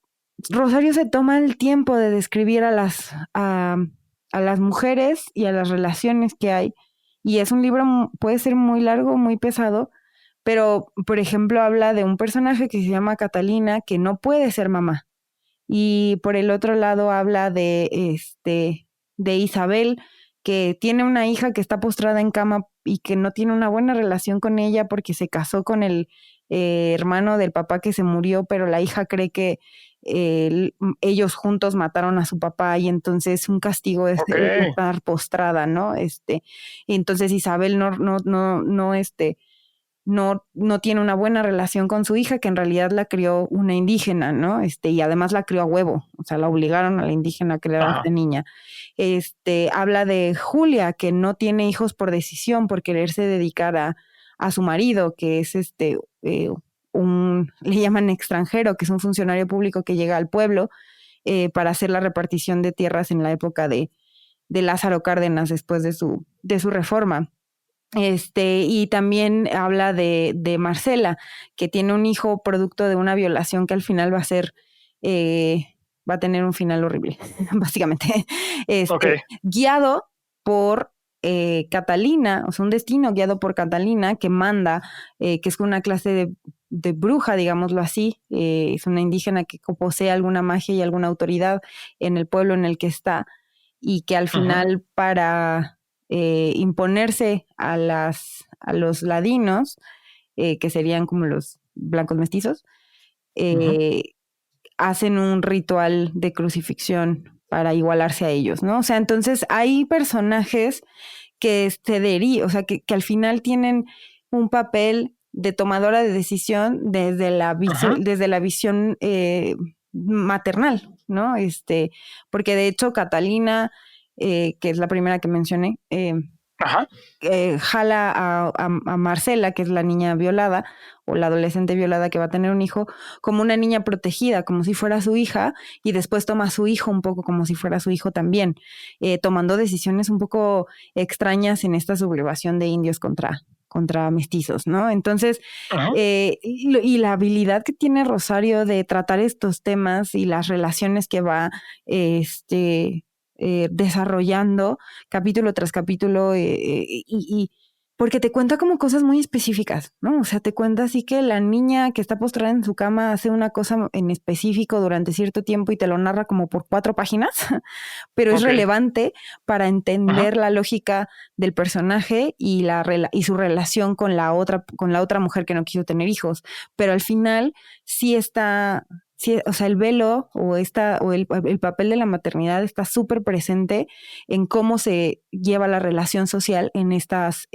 Rosario se toma el tiempo de describir a las mujeres y a las relaciones que hay, y es un libro, puede ser muy largo, muy pesado, pero, por ejemplo, habla de un personaje que se llama Catalina, que no puede ser mamá, y por el otro lado habla de de Isabel, que tiene una hija que está postrada en cama y que no tiene una buena relación con ella porque se casó con el hermano del papá que se murió, pero la hija cree que ellos juntos mataron a su papá y entonces un castigo es estar postrada, ¿no? Y entonces Isabel no tiene una buena relación con su hija, que en realidad la crió una indígena, ¿no? Y además la crió a huevo, o sea, la obligaron a la indígena a criar a esta niña. Habla de Julia, que no tiene hijos por decisión, por quererse dedicar a su marido, que es le llaman extranjero, que es un funcionario público que llega al pueblo para hacer la repartición de tierras en la época de Lázaro Cárdenas después de su reforma. Y también habla de Marcela, que tiene un hijo producto de una violación que al final va a tener un final horrible, básicamente. Guiado por Catalina, o sea, un destino guiado por Catalina, que manda, que es una clase de bruja, digámoslo así, es una indígena que posee alguna magia y alguna autoridad en el pueblo en el que está, y que al final para imponerse a los ladinos, que serían como los blancos mestizos, hacen un ritual de crucifixión para igualarse a ellos, ¿no? O sea, entonces hay personajes que o sea, que al final tienen un papel de tomadora de decisión desde la visión maternal, ¿no? Porque de hecho Catalina, que es la primera que mencioné, jala a Marcela, que es la niña violada o la adolescente violada que va a tener un hijo, como una niña protegida, como si fuera su hija, y después toma a su hijo un poco como si fuera su hijo también, tomando decisiones un poco extrañas en esta sublevación de indios contra mestizos, ¿no? Entonces, y la habilidad que tiene Rosario de tratar estos temas y las relaciones que va desarrollando capítulo tras capítulo, y porque te cuenta como cosas muy específicas, ¿no? O sea, te cuenta así que la niña que está postrada en su cama hace una cosa en específico durante cierto tiempo y te lo narra como por 4 páginas, pero es relevante para entender la lógica del personaje y su relación con la otra mujer que no quiso tener hijos. Pero al final sí está... Sí, o sea, el velo o el papel de la maternidad está súper presente en cómo se lleva la relación social en estas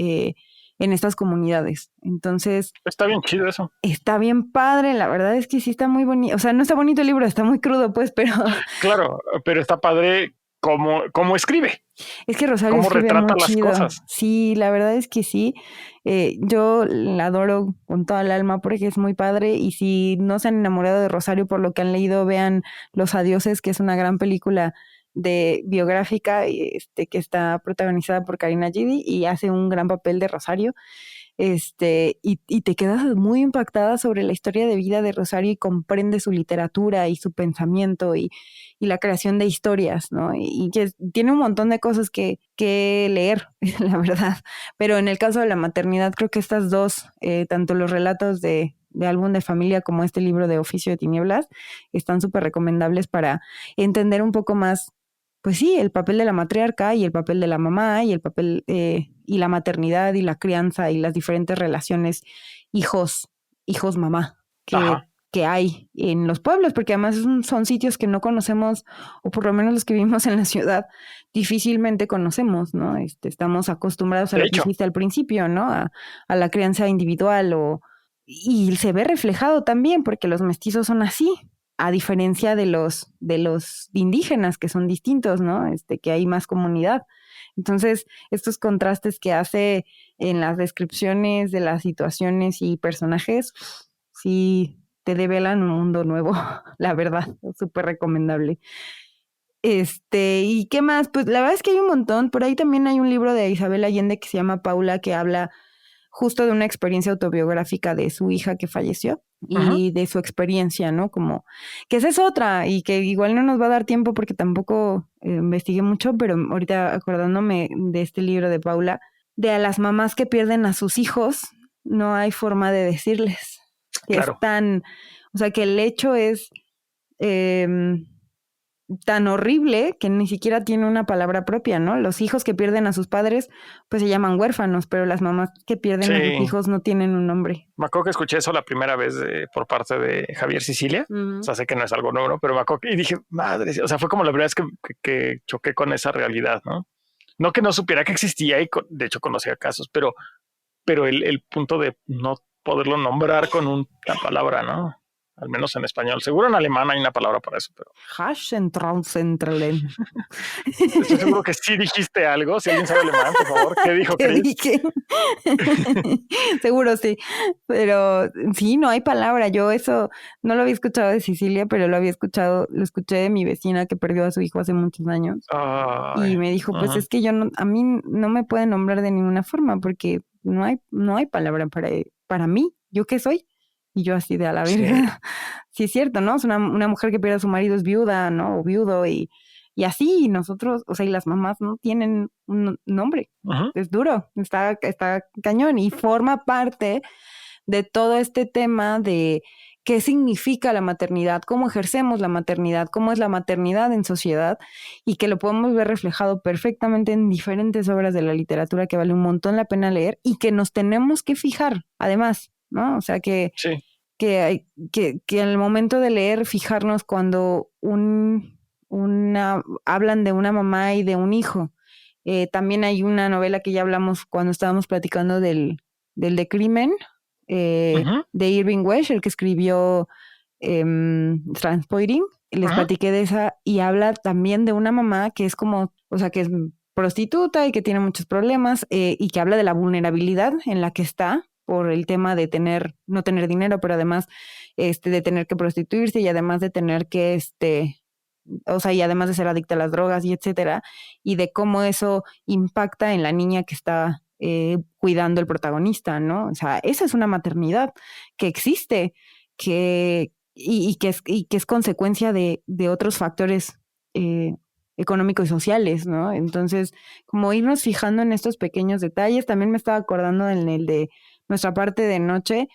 comunidades. Entonces... Está bien chido eso. Está bien padre, la verdad es que sí está muy bonito. O sea, no está bonito el libro, está muy crudo, pues, pero... Claro, pero está padre cómo escribe. Es que Rosario cómo escribe retrata muy las chido. cosas. Sí, la verdad es que sí. Yo la adoro con toda el alma porque es muy padre, y si no se han enamorado de Rosario por lo que han leído, vean Los Adioses, que es una gran película biográfica que está protagonizada por Karina Gidi y hace un gran papel de Rosario. Y te quedas muy impactada sobre la historia de vida de Rosario y comprendes su literatura y su pensamiento y la creación de historias, ¿no? Y que tiene un montón de cosas que leer, la verdad. Pero en el caso de la maternidad, creo que estas dos, tanto los relatos de álbum de familia como este libro de Oficio de Tinieblas, están súper recomendables para entender un poco más, pues sí, el papel de la matriarca y el papel de la mamá y el papel y la maternidad y la crianza y las diferentes relaciones hijos-mamá que hay en los pueblos, porque además son sitios que no conocemos, o por lo menos los que vivimos en la ciudad difícilmente conocemos, ¿no? Estamos acostumbrados a lo que dijiste al principio, ¿no? A la crianza individual y se ve reflejado también porque los mestizos son así, a diferencia de los indígenas, que son distintos, ¿no? Que hay más comunidad. Entonces, estos contrastes que hace en las descripciones de las situaciones y personajes, sí te develan un mundo nuevo, la verdad, súper recomendable. ¿Y qué más? Pues la verdad es que hay un montón. Por ahí también hay un libro de Isabel Allende que se llama Paula, que habla justo de una experiencia autobiográfica de su hija que falleció y de su experiencia, ¿no? Como que esa es otra y que igual no nos va a dar tiempo porque tampoco investigué mucho, pero ahorita acordándome de este libro de Paula, de a las mamás que pierden a sus hijos, no hay forma de decirles que están, o sea, que el hecho es tan horrible que ni siquiera tiene una palabra propia, ¿no? Los hijos que pierden a sus padres, pues se llaman huérfanos, pero las mamás que pierden a sus hijos no tienen un nombre. Me acuerdo que escuché eso la primera vez por parte de Javier Sicilia. O sea, sé que no es algo nuevo, ¿no? Pero me acuerdo y dije, madre, o sea, fue como la primera vez que choqué con esa realidad, ¿no? No que no supiera que existía y de hecho conocía casos, pero el punto de no poderlo nombrar con una palabra, ¿no? Al menos en español. Seguro en alemán hay una palabra para eso, pero... Estoy seguro que sí dijiste algo. Si alguien sabe alemán, por favor, ¿qué dijo Chris? Dije? Seguro sí, pero sí, no hay palabra. Yo eso no lo había escuchado de Sicilia, pero lo escuché de mi vecina que perdió a su hijo hace muchos años. Y me dijo, pues es que a mí no me pueden nombrar de ninguna forma porque no hay palabra para mí. ¿Yo qué soy? Y yo así de a la verga. Sí es cierto, ¿no? Es una mujer que pierde a su marido es viuda, ¿no? O viudo y así, y nosotros, o sea, y las mamás no tienen un nombre. Es duro, está cañón y forma parte de todo este tema de qué significa la maternidad, cómo ejercemos la maternidad, cómo es la maternidad en sociedad y que lo podemos ver reflejado perfectamente en diferentes obras de la literatura que vale un montón la pena leer y que nos tenemos que fijar, además, ¿no? O sea, que en el momento de leer, fijarnos cuando hablan de una mamá y de un hijo. También hay una novela que ya hablamos cuando estábamos platicando del de Crimen, de Irving Welsh, el que escribió Transporting. Les platiqué de esa y habla también de una mamá que es como, o sea, que es prostituta y que tiene muchos problemas y que habla de la vulnerabilidad en la que está por el tema de no tener dinero, pero además de tener que prostituirse y además de tener que o sea, y además de ser adicta a las drogas y etcétera, y de cómo eso impacta en la niña que está cuidando el protagonista, ¿no? O sea, esa es una maternidad que existe, que es consecuencia de otros factores económicos y sociales, ¿no? Entonces, como irnos fijando en estos pequeños detalles, también me estaba acordando en el de Nuestra parte de noche,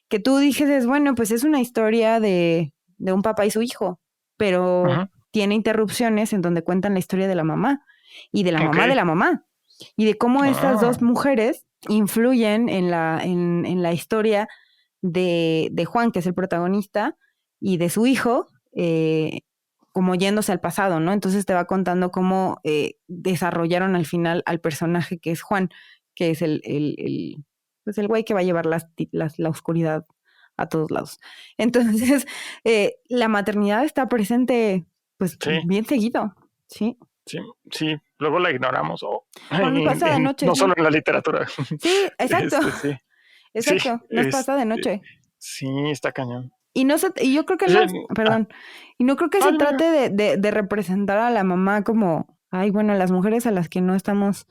que tú dices, bueno, pues es una historia de un papá y su hijo, pero tiene interrupciones en donde cuentan la historia de la mamá y de la mamá de la mamá y de cómo estas dos mujeres influyen en la historia de Juan, que es el protagonista, y de su hijo, como yéndose al pasado, ¿no? Entonces te va contando cómo desarrollaron al final al personaje que es Juan, que es pues el güey que va a llevar la oscuridad a todos lados. Entonces, la maternidad está presente, pues, bien seguido, ¿sí? Sí, luego la ignoramos. Nos pasa de noche. No solo en la literatura. Sí, exacto. Exacto, nos pasa de noche. Sí, está cañón. Y yo creo que y no creo que se trate de representar a la mamá como, las mujeres a las que no estamos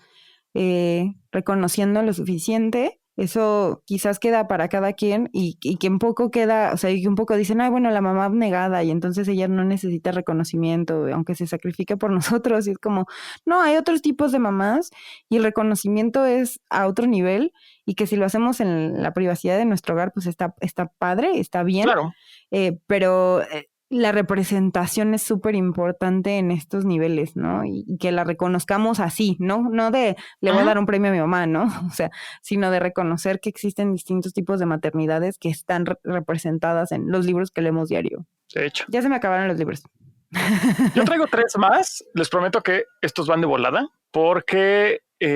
reconociendo lo suficiente. Eso quizás queda para cada quien y que un poco queda, o sea, y que un poco dicen, la mamá abnegada y entonces ella no necesita reconocimiento, aunque se sacrifique por nosotros. Y es como, no, hay otros tipos de mamás y el reconocimiento es a otro nivel y que si lo hacemos en la privacidad de nuestro hogar, pues está padre, está bien. Claro. Pero la representación es súper importante en estos niveles, ¿no? Y que la reconozcamos así, ¿no? No de le voy a dar un premio a mi mamá, ¿no? O sea, sino de reconocer que existen distintos tipos de maternidades que están representadas en los libros que leemos diario. De hecho. Ya se me acabaron los libros. Yo traigo 3 más. Les prometo que estos van de volada porque 2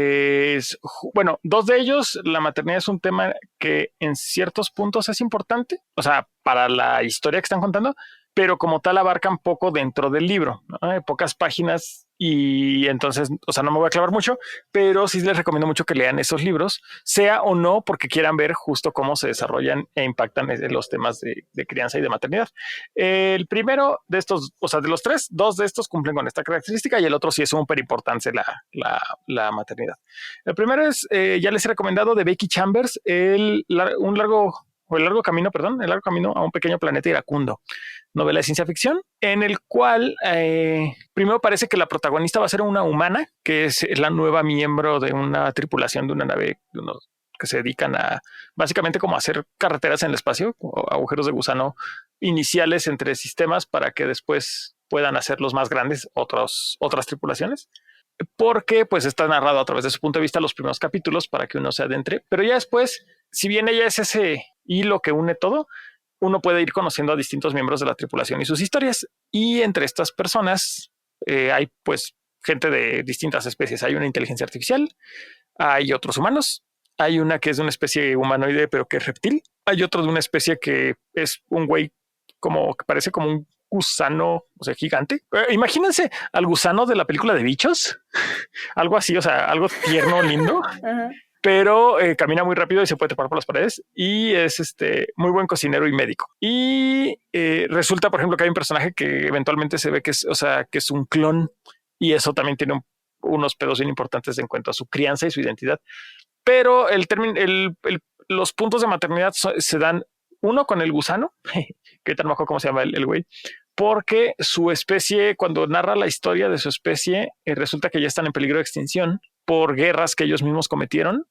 de ellos, la maternidad es un tema que en ciertos puntos es importante, o sea, para la historia que están contando, pero como tal abarcan poco dentro del libro, ¿no? Hay pocas páginas y entonces, o sea, no me voy a clavar mucho, pero sí les recomiendo mucho que lean esos libros, sea o no porque quieran ver justo cómo se desarrollan e impactan los temas de crianza y de maternidad. El primero de estos, o sea, de los 3, 2 de estos cumplen con esta característica y el otro sí es súper importante la maternidad. El primero es, ya les he recomendado, de Becky Chambers, el largo camino a un pequeño planeta iracundo, novela de ciencia ficción, en el cual primero parece que la protagonista va a ser una humana, que es la nueva miembro de una tripulación de una nave que se dedican a básicamente como a hacer carreteras en el espacio, o agujeros de gusano iniciales entre sistemas para que después puedan hacer los más grandes otras tripulaciones, porque pues está narrado a través de su punto de vista los primeros capítulos para que uno se adentre, pero ya después, si bien ella es ese hilo que une todo, uno puede ir conociendo a distintos miembros de la tripulación y sus historias, y entre estas personas hay pues gente de distintas especies. Hay una inteligencia artificial, hay otros humanos, hay una que es de una especie humanoide pero que es reptil, hay otro de una especie que es un güey como que parece como un gusano, o sea, gigante. Imagínense al gusano de la película de Bichos, algo así, o sea, algo tierno, lindo. Pero camina muy rápido y se puede trepar por las paredes y es muy buen cocinero y médico. Y resulta, por ejemplo, que hay un personaje que eventualmente se ve que es, o sea, que es un clon, y eso también tiene unos pedos bien importantes en cuanto a su crianza y su identidad. Pero los puntos de maternidad se dan uno con el gusano, que tal mejor cómo se llama el güey, porque su especie, cuando narra la historia de su especie, resulta que ya están en peligro de extinción por guerras que ellos mismos cometieron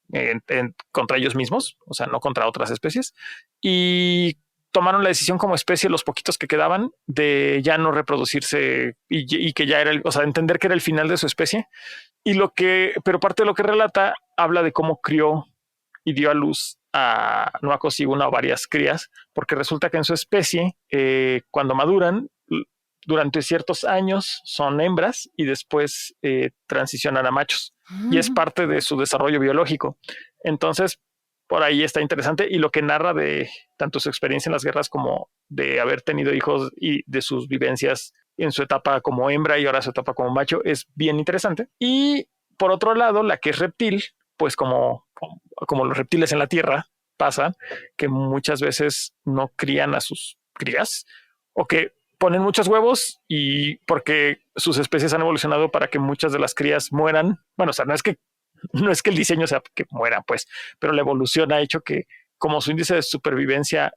contra ellos mismos, o sea, no contra otras especies, y tomaron la decisión como especie, los poquitos que quedaban, de ya no reproducirse y que ya era, o sea, entender que era el final de su especie. Pero parte de lo que relata habla de cómo crió y dio a luz no a consigo una o varias crías, porque resulta que en su especie, cuando maduran, durante ciertos años son hembras y después transicionan a machos, y es parte de su desarrollo biológico. Entonces, por ahí está interesante, y lo que narra de tanto su experiencia en las guerras como de haber tenido hijos y de sus vivencias en su etapa como hembra y ahora su etapa como macho es bien interesante. Y por otro lado, la que es reptil, pues como los reptiles en la tierra pasan, que muchas veces no crían a sus crías, o que ponen muchos huevos, y porque sus especies han evolucionado para que muchas de las crías mueran. Bueno, o sea, no es que el diseño sea que mueran, pues, pero la evolución ha hecho que, como su índice de supervivencia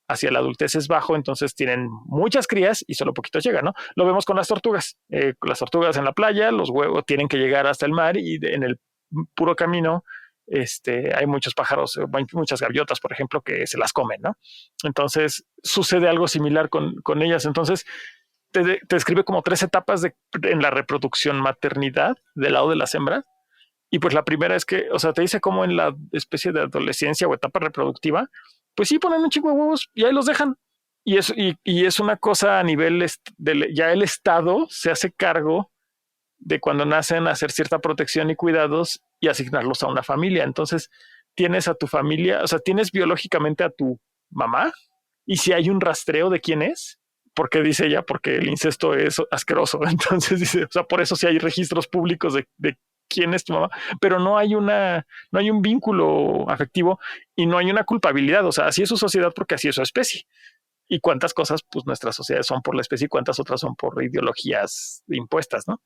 hacia la adultez es bajo, entonces tienen muchas crías y solo poquitos llegan, ¿no? Lo vemos con las tortugas. Las tortugas en la playa, los huevos tienen que llegar hasta el mar, y en el puro camino hay muchos pájaros, muchas gaviotas, por ejemplo, que se las comen, ¿no? Entonces sucede algo similar con ellas. Entonces te describe como 3 etapas en la reproducción, maternidad del lado de las hembras. Y pues la primera es que, o sea, te dice cómo en la especie de adolescencia o etapa reproductiva, pues sí ponen un chingo de huevos y ahí los dejan. Y es una cosa a nivel ya el Estado se hace cargo de cuando nacen hacer cierta protección y cuidados y asignarlos a una familia. Entonces tienes a tu familia, o sea, tienes biológicamente a tu mamá, y si hay un rastreo de quién es, porque dice ella, porque el incesto es asqueroso. Entonces dice, o sea, por eso sí hay registros públicos de quién es tu mamá, pero no hay un vínculo afectivo y no hay una culpabilidad. O sea, así es su sociedad porque así es su especie. Y cuántas cosas, pues nuestras sociedades son por la especie y cuántas otras son por ideologías impuestas, ¿no?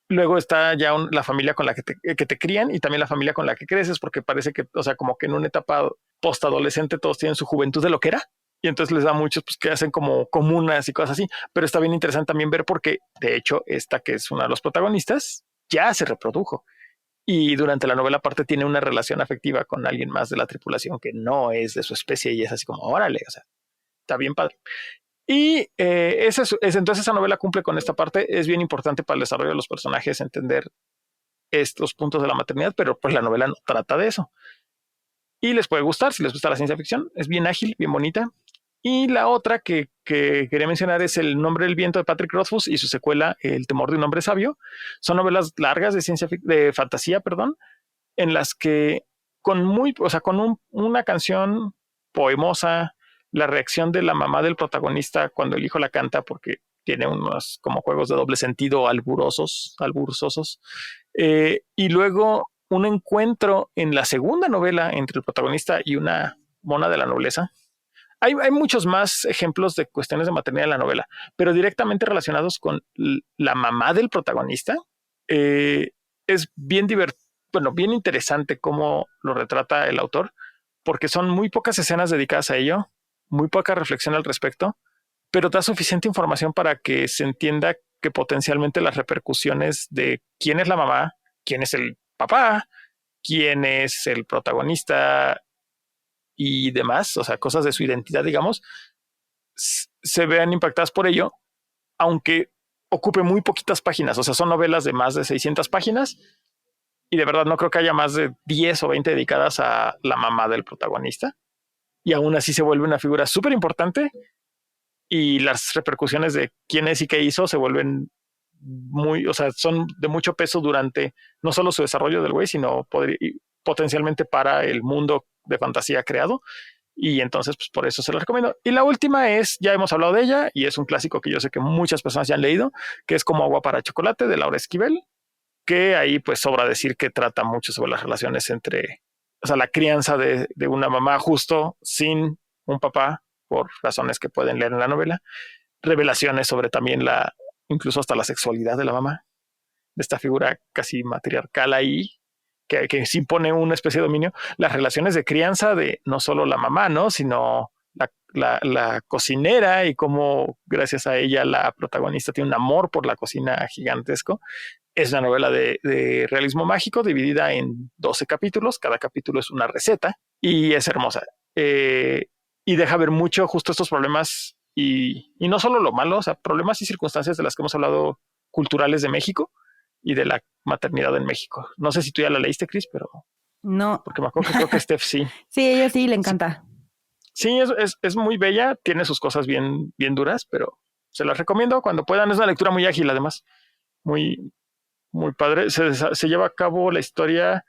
Luego está ya la familia con la que te crían, y también la familia con la que creces, porque parece que, o sea, como que en una etapa postadolescente todos tienen su juventud de lo que era, y entonces les da muchos pues, que hacen como comunas y cosas así. Pero está bien interesante también ver porque, de hecho, esta que es una de los protagonistas ya se reprodujo, y durante la novela aparte tiene una relación afectiva con alguien más de la tripulación que no es de su especie, y es así como, órale, o sea, está bien padre. Y entonces esa novela cumple con esta parte. Es bien importante para el desarrollo de los personajes entender estos puntos de la maternidad, pero pues la novela no trata de eso. Y les puede gustar, si les gusta la ciencia ficción. Es bien ágil, bien bonita. Y la otra que quería mencionar es El nombre del viento, de Patrick Rothfuss, y su secuela El temor de un hombre sabio. Son novelas largas de fantasía, perdón, en las que con una canción poemosa, la reacción de la mamá del protagonista cuando el hijo la canta, porque tiene unos como juegos de doble sentido alburosos, y luego un encuentro en la segunda novela entre el protagonista y una mona de la nobleza. Hay muchos más ejemplos de cuestiones de maternidad en la novela, pero directamente relacionados con la mamá del protagonista. Es bien bien interesante cómo lo retrata el autor, porque son muy pocas escenas dedicadas a ello, muy poca reflexión al respecto, pero da suficiente información para que se entienda que potencialmente las repercusiones de quién es la mamá, quién es el papá, quién es el protagonista y demás, o sea, cosas de su identidad, digamos, se vean impactadas por ello, aunque ocupe muy poquitas páginas, o sea, son novelas de más de 600 páginas y de verdad no creo que haya más de 10 o 20 dedicadas a la mamá del protagonista, y aún así se vuelve una figura súper importante y las repercusiones de quién es y qué hizo se vuelven muy, o sea, son de mucho peso durante no solo su desarrollo del güey, sino potencialmente para el mundo de fantasía creado. Y entonces, pues por eso se lo recomiendo. Y la última es, ya hemos hablado de ella, y es un clásico que yo sé que muchas personas ya han leído, que es Como agua para chocolate, de Laura Esquivel, que ahí pues sobra decir que trata mucho sobre las relaciones entre, o sea, la crianza de una mamá justo sin un papá, por razones que pueden leer en la novela, revelaciones sobre también incluso hasta la sexualidad de la mamá, de esta figura casi matriarcal ahí, que se impone una especie de dominio, las relaciones de crianza de no solo la mamá, ¿no? Sino la cocinera, y cómo gracias a ella la protagonista tiene un amor por la cocina gigantesco. Es una novela de realismo mágico dividida en 12 capítulos. Cada capítulo es una receta y es hermosa. Y deja ver mucho justo estos problemas y no solo lo malo, o sea, problemas y circunstancias de las que hemos hablado culturales de México y de la maternidad en México. No sé si tú ya la leíste, Cris, pero no. Porque me acuerdo que creo que Steph sí. Sí, ella sí le encanta. Sí, es muy bella, tiene sus cosas bien, bien duras, pero se las recomiendo cuando puedan. Es una lectura muy ágil, además, muy, muy padre. Se lleva a cabo la historia,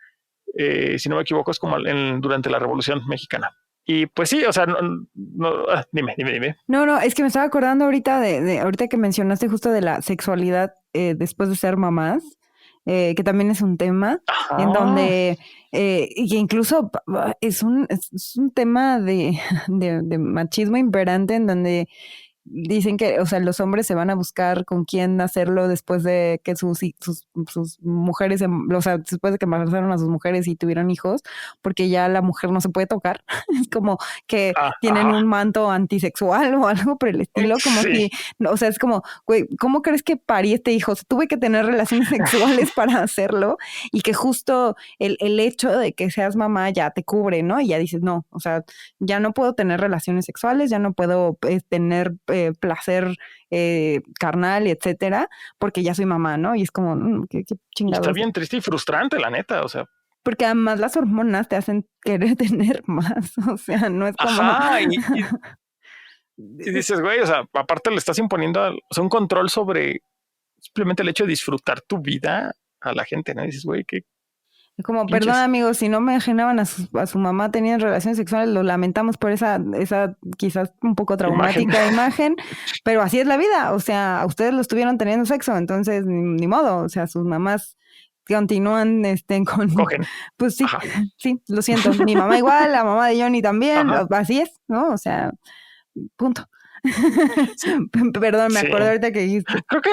si no me equivoco, es como durante la Revolución Mexicana. Y pues sí, o sea, dime. No, es que me estaba acordando ahorita ahorita que mencionaste justo de la sexualidad después de ser mamás, que también es un tema en donde, y que incluso es un tema de machismo imperante, en donde dicen que, o sea, los hombres se van a buscar con quién hacerlo después de que sus mujeres, o sea, después de que embarazaron a sus mujeres y tuvieron hijos, porque ya la mujer no se puede tocar. Es como que tienen un manto antisexual o algo por el estilo, como si, o sea, es como, güey, ¿cómo crees que parí este hijo? O sea, tuve que tener relaciones sexuales para hacerlo, y que justo el hecho de que seas mamá ya te cubre, ¿no? Y ya dices, no, o sea, ya no puedo tener relaciones sexuales, ya no puedo tener placer carnal, etcétera, porque ya soy mamá, ¿no? Y es como, qué chingados. Está bien triste y frustrante, la neta, o sea. Porque además las hormonas te hacen querer tener más, o sea, no es como... Ajá, y dices, güey, o sea, aparte le estás imponiendo un control sobre simplemente el hecho de disfrutar tu vida a la gente, ¿no? Y dices, güey, qué... Como, perdón amigos, si no me imaginaban a su mamá teniendo relaciones sexuales, lo lamentamos por esa quizás un poco traumática imagen, pero así es la vida, o sea, ustedes lo estuvieron teniendo sexo, entonces ni modo, o sea, sus mamás continúan con... Cogen. Pues sí, sí, lo siento, mi mamá igual, la mamá de Johnny también, así es, ¿no? O sea, punto. Perdón, me acordé ahorita que dijiste. Creo que,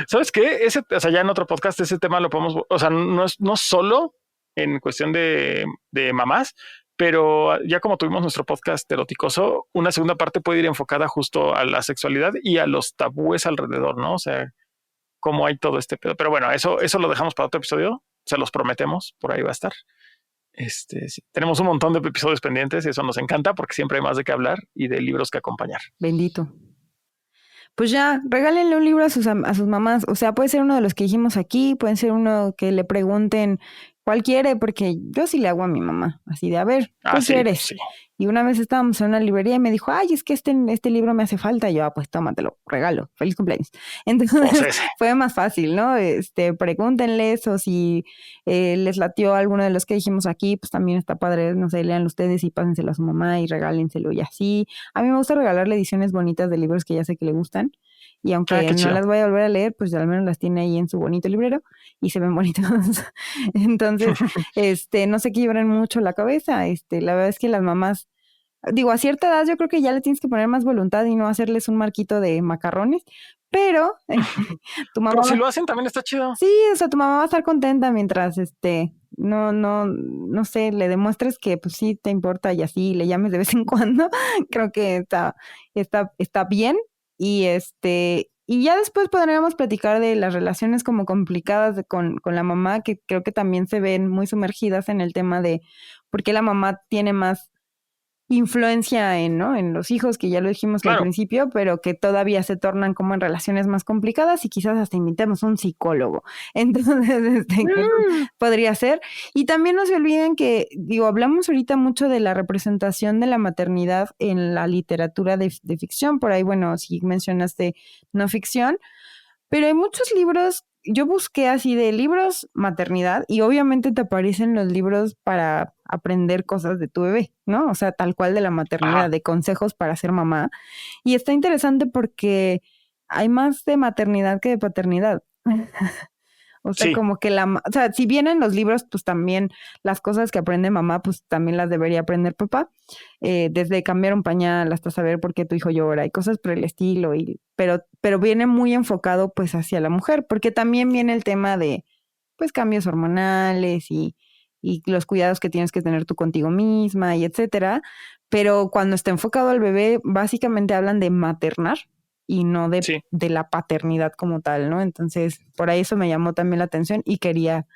¿sabes qué? O sea, ya en otro podcast ese tema lo podemos, o sea, no solo en cuestión de mamás, pero ya como tuvimos nuestro podcast eroticoso, una segunda parte puede ir enfocada justo a la sexualidad y a los tabúes alrededor, ¿no? O sea, cómo hay todo este pedo. Pero bueno, eso lo dejamos para otro episodio, se los prometemos, por ahí va a estar. Sí. Tenemos un montón de episodios pendientes y eso nos encanta porque siempre hay más de qué hablar y de libros que acompañar. Bendito. Pues ya, regálenle un libro a sus mamás. O sea, puede ser uno de los que dijimos aquí, puede ser uno que le pregunten cuál quiere, porque yo sí le hago a mi mamá, así de, a ver, ¿qué quieres? Sí. Y una vez estábamos en una librería y me dijo, ay, es que este libro me hace falta. Y yo, pues tómatelo, regalo, feliz cumpleaños. Entonces fue más fácil, ¿no? Pregúntenles, o si les latió alguno de los que dijimos aquí, pues también está padre, no sé, lean ustedes y pásenselo a su mamá y regálenselo y así. A mí me gusta regalarle ediciones bonitas de libros que ya sé que le gustan. Y aunque no las voy a volver a leer, pues al menos las tiene ahí en su bonito librero y se ven bonitos. Entonces, no se quiebren mucho la cabeza. La verdad es que las mamás, digo, a cierta edad yo creo que ya le tienes que poner más voluntad y no hacerles un marquito de macarrones, pero tu mamá... Pero si lo hacen también está chido. Sí, o sea, tu mamá va a estar contenta mientras, no sé, le demuestres que pues sí te importa y así le llames de vez en cuando. Creo que está bien. Y y ya después podríamos platicar de las relaciones como complicadas con la mamá, que creo que también se ven muy sumergidas en el tema de por qué la mamá tiene más influencia en los hijos, que ya lo dijimos al principio, pero que todavía se tornan como en relaciones más complicadas y quizás hasta invitemos un psicólogo. Entonces, podría ser. Y también no se olviden que, hablamos ahorita mucho de la representación de la maternidad en la literatura de ficción. Por ahí, bueno, si mencionaste no ficción, pero hay muchos libros. Yo busqué así de libros maternidad y obviamente te aparecen los libros para aprender cosas de tu bebé, ¿no? O sea, tal cual de la maternidad, de consejos para ser mamá. Y está interesante porque hay más de maternidad que de paternidad. O sea, como que si vienen los libros, pues también las cosas que aprende mamá, pues también las debería aprender papá. Desde cambiar un pañal hasta saber por qué tu hijo llora y cosas por el estilo. Pero viene muy enfocado pues hacia la mujer, porque también viene el tema de pues cambios hormonales y los cuidados que tienes que tener tú contigo misma y etcétera. Pero cuando está enfocado al bebé, básicamente hablan de maternar y no de la paternidad como tal, ¿no? Entonces, por ahí eso me llamó también la atención y quería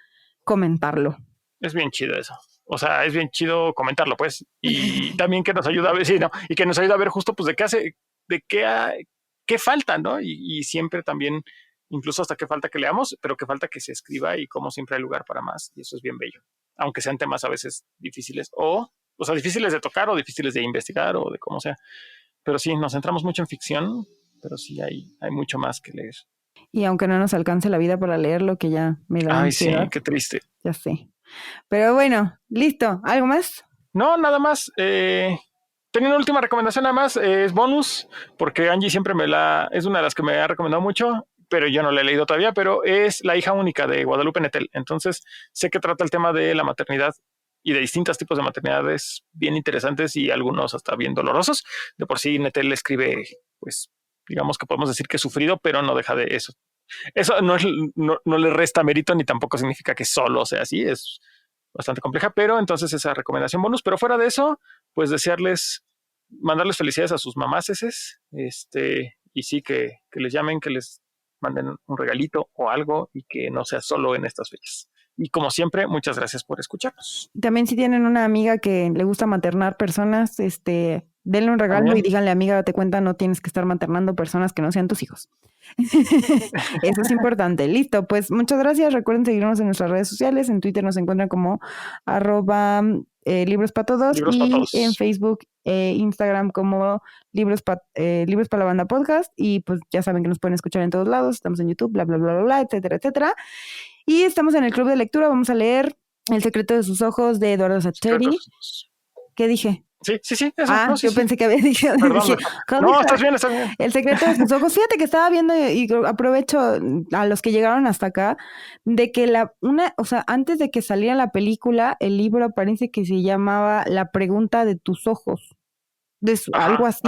comentarlo. Es bien chido eso. O sea, es bien chido comentarlo, pues. Y también que nos ayuda a ver, y que nos ayuda a ver justo, pues, qué falta, ¿no? Y siempre también, incluso hasta qué falta que leamos, pero qué falta que se escriba y como siempre hay lugar para más. Y eso es bien bello. Aunque sean temas a veces difíciles o sea, difíciles de tocar o difíciles de investigar o de cómo sea. Pero sí, nos centramos mucho en ficción, pero sí hay mucho más que leer. Y aunque no nos alcance la vida para leerlo, que ya me da ansiedad. Sí, qué triste. Ya sé. Pero bueno, listo. ¿Algo más? No, nada más. Tenía una última recomendación nada más. Es bonus, porque Angie siempre es una de las que me ha recomendado mucho, pero yo no la he leído todavía, pero es La hija única de Guadalupe Nettel. Entonces, sé que trata el tema de la maternidad y de distintos tipos de maternidades bien interesantes y algunos hasta bien dolorosos. De por sí, Nettel escribe, pues, digamos que podemos decir que es sufrido, pero no deja de eso. Eso no le resta mérito ni tampoco significa que solo sea así. Es bastante compleja, pero entonces esa recomendación bonus. Pero fuera de eso, pues mandarles felicidades a sus mamases, y sí que les llamen, que les manden un regalito o algo y que no sea solo en estas fechas. Y como siempre, muchas gracias por escucharnos. También si tienen una amiga que le gusta maternar personas, denle un regalo también. Y díganle, amiga, date cuenta, no tienes que estar maternando personas que no sean tus hijos. Eso es importante. Listo, pues muchas gracias. Recuerden seguirnos en nuestras redes sociales. En Twitter nos encuentran como @libros para todos y en Facebook, Instagram como Libros para la Banda Podcast. Y pues ya saben que nos pueden escuchar en todos lados. Estamos en YouTube, bla, bla, bla, bla, bla, etcétera, etcétera. Y estamos en el club de lectura. Vamos a leer El secreto de sus ojos de Eduardo Sacheri. ¿Qué dije? Sí. Eso, yo pensé que había dicho. No, estás bien. El secreto de sus ojos. Fíjate que estaba viendo y aprovecho a los que llegaron hasta acá, de que antes de que saliera la película, el libro parece que se llamaba La pregunta de tus ojos. Algo así.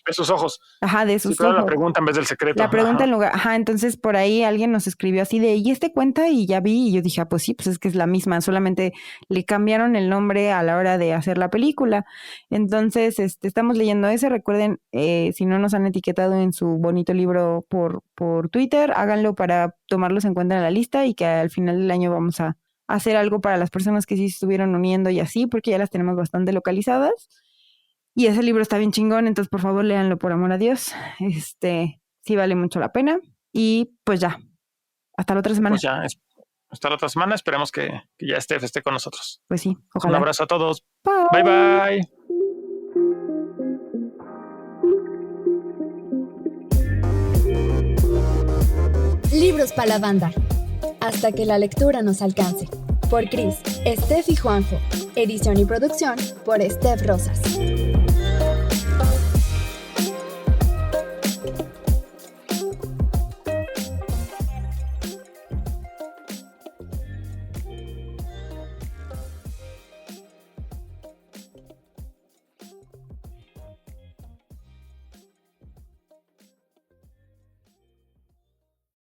De sus ojos. Ajá, de sus ojos. La pregunta en vez del secreto. La pregunta en lugar. Ajá, entonces por ahí alguien nos escribió así de, ¿y cuenta? Y ya vi, y yo dije, pues sí, pues es que es la misma, solamente le cambiaron el nombre a la hora de hacer la película. Entonces, estamos leyendo ese. Recuerden, si no nos han etiquetado en su bonito libro por Twitter, háganlo para tomarlos en cuenta en la lista y que al final del año vamos a hacer algo para las personas que sí se estuvieron uniendo y así, porque ya las tenemos bastante localizadas. Y ese libro está bien chingón, entonces por favor léanlo por amor a Dios. Sí vale mucho la pena. Y pues ya, hasta la otra semana. Pues ya, hasta la otra semana. Esperemos que ya Steph esté con nosotros. Pues sí, ojalá. Un abrazo a todos. Bye. Bye. Libros para la banda. Hasta que la lectura nos alcance. Por Cris, Steph y Juanjo. Edición y producción por Steph Rosas.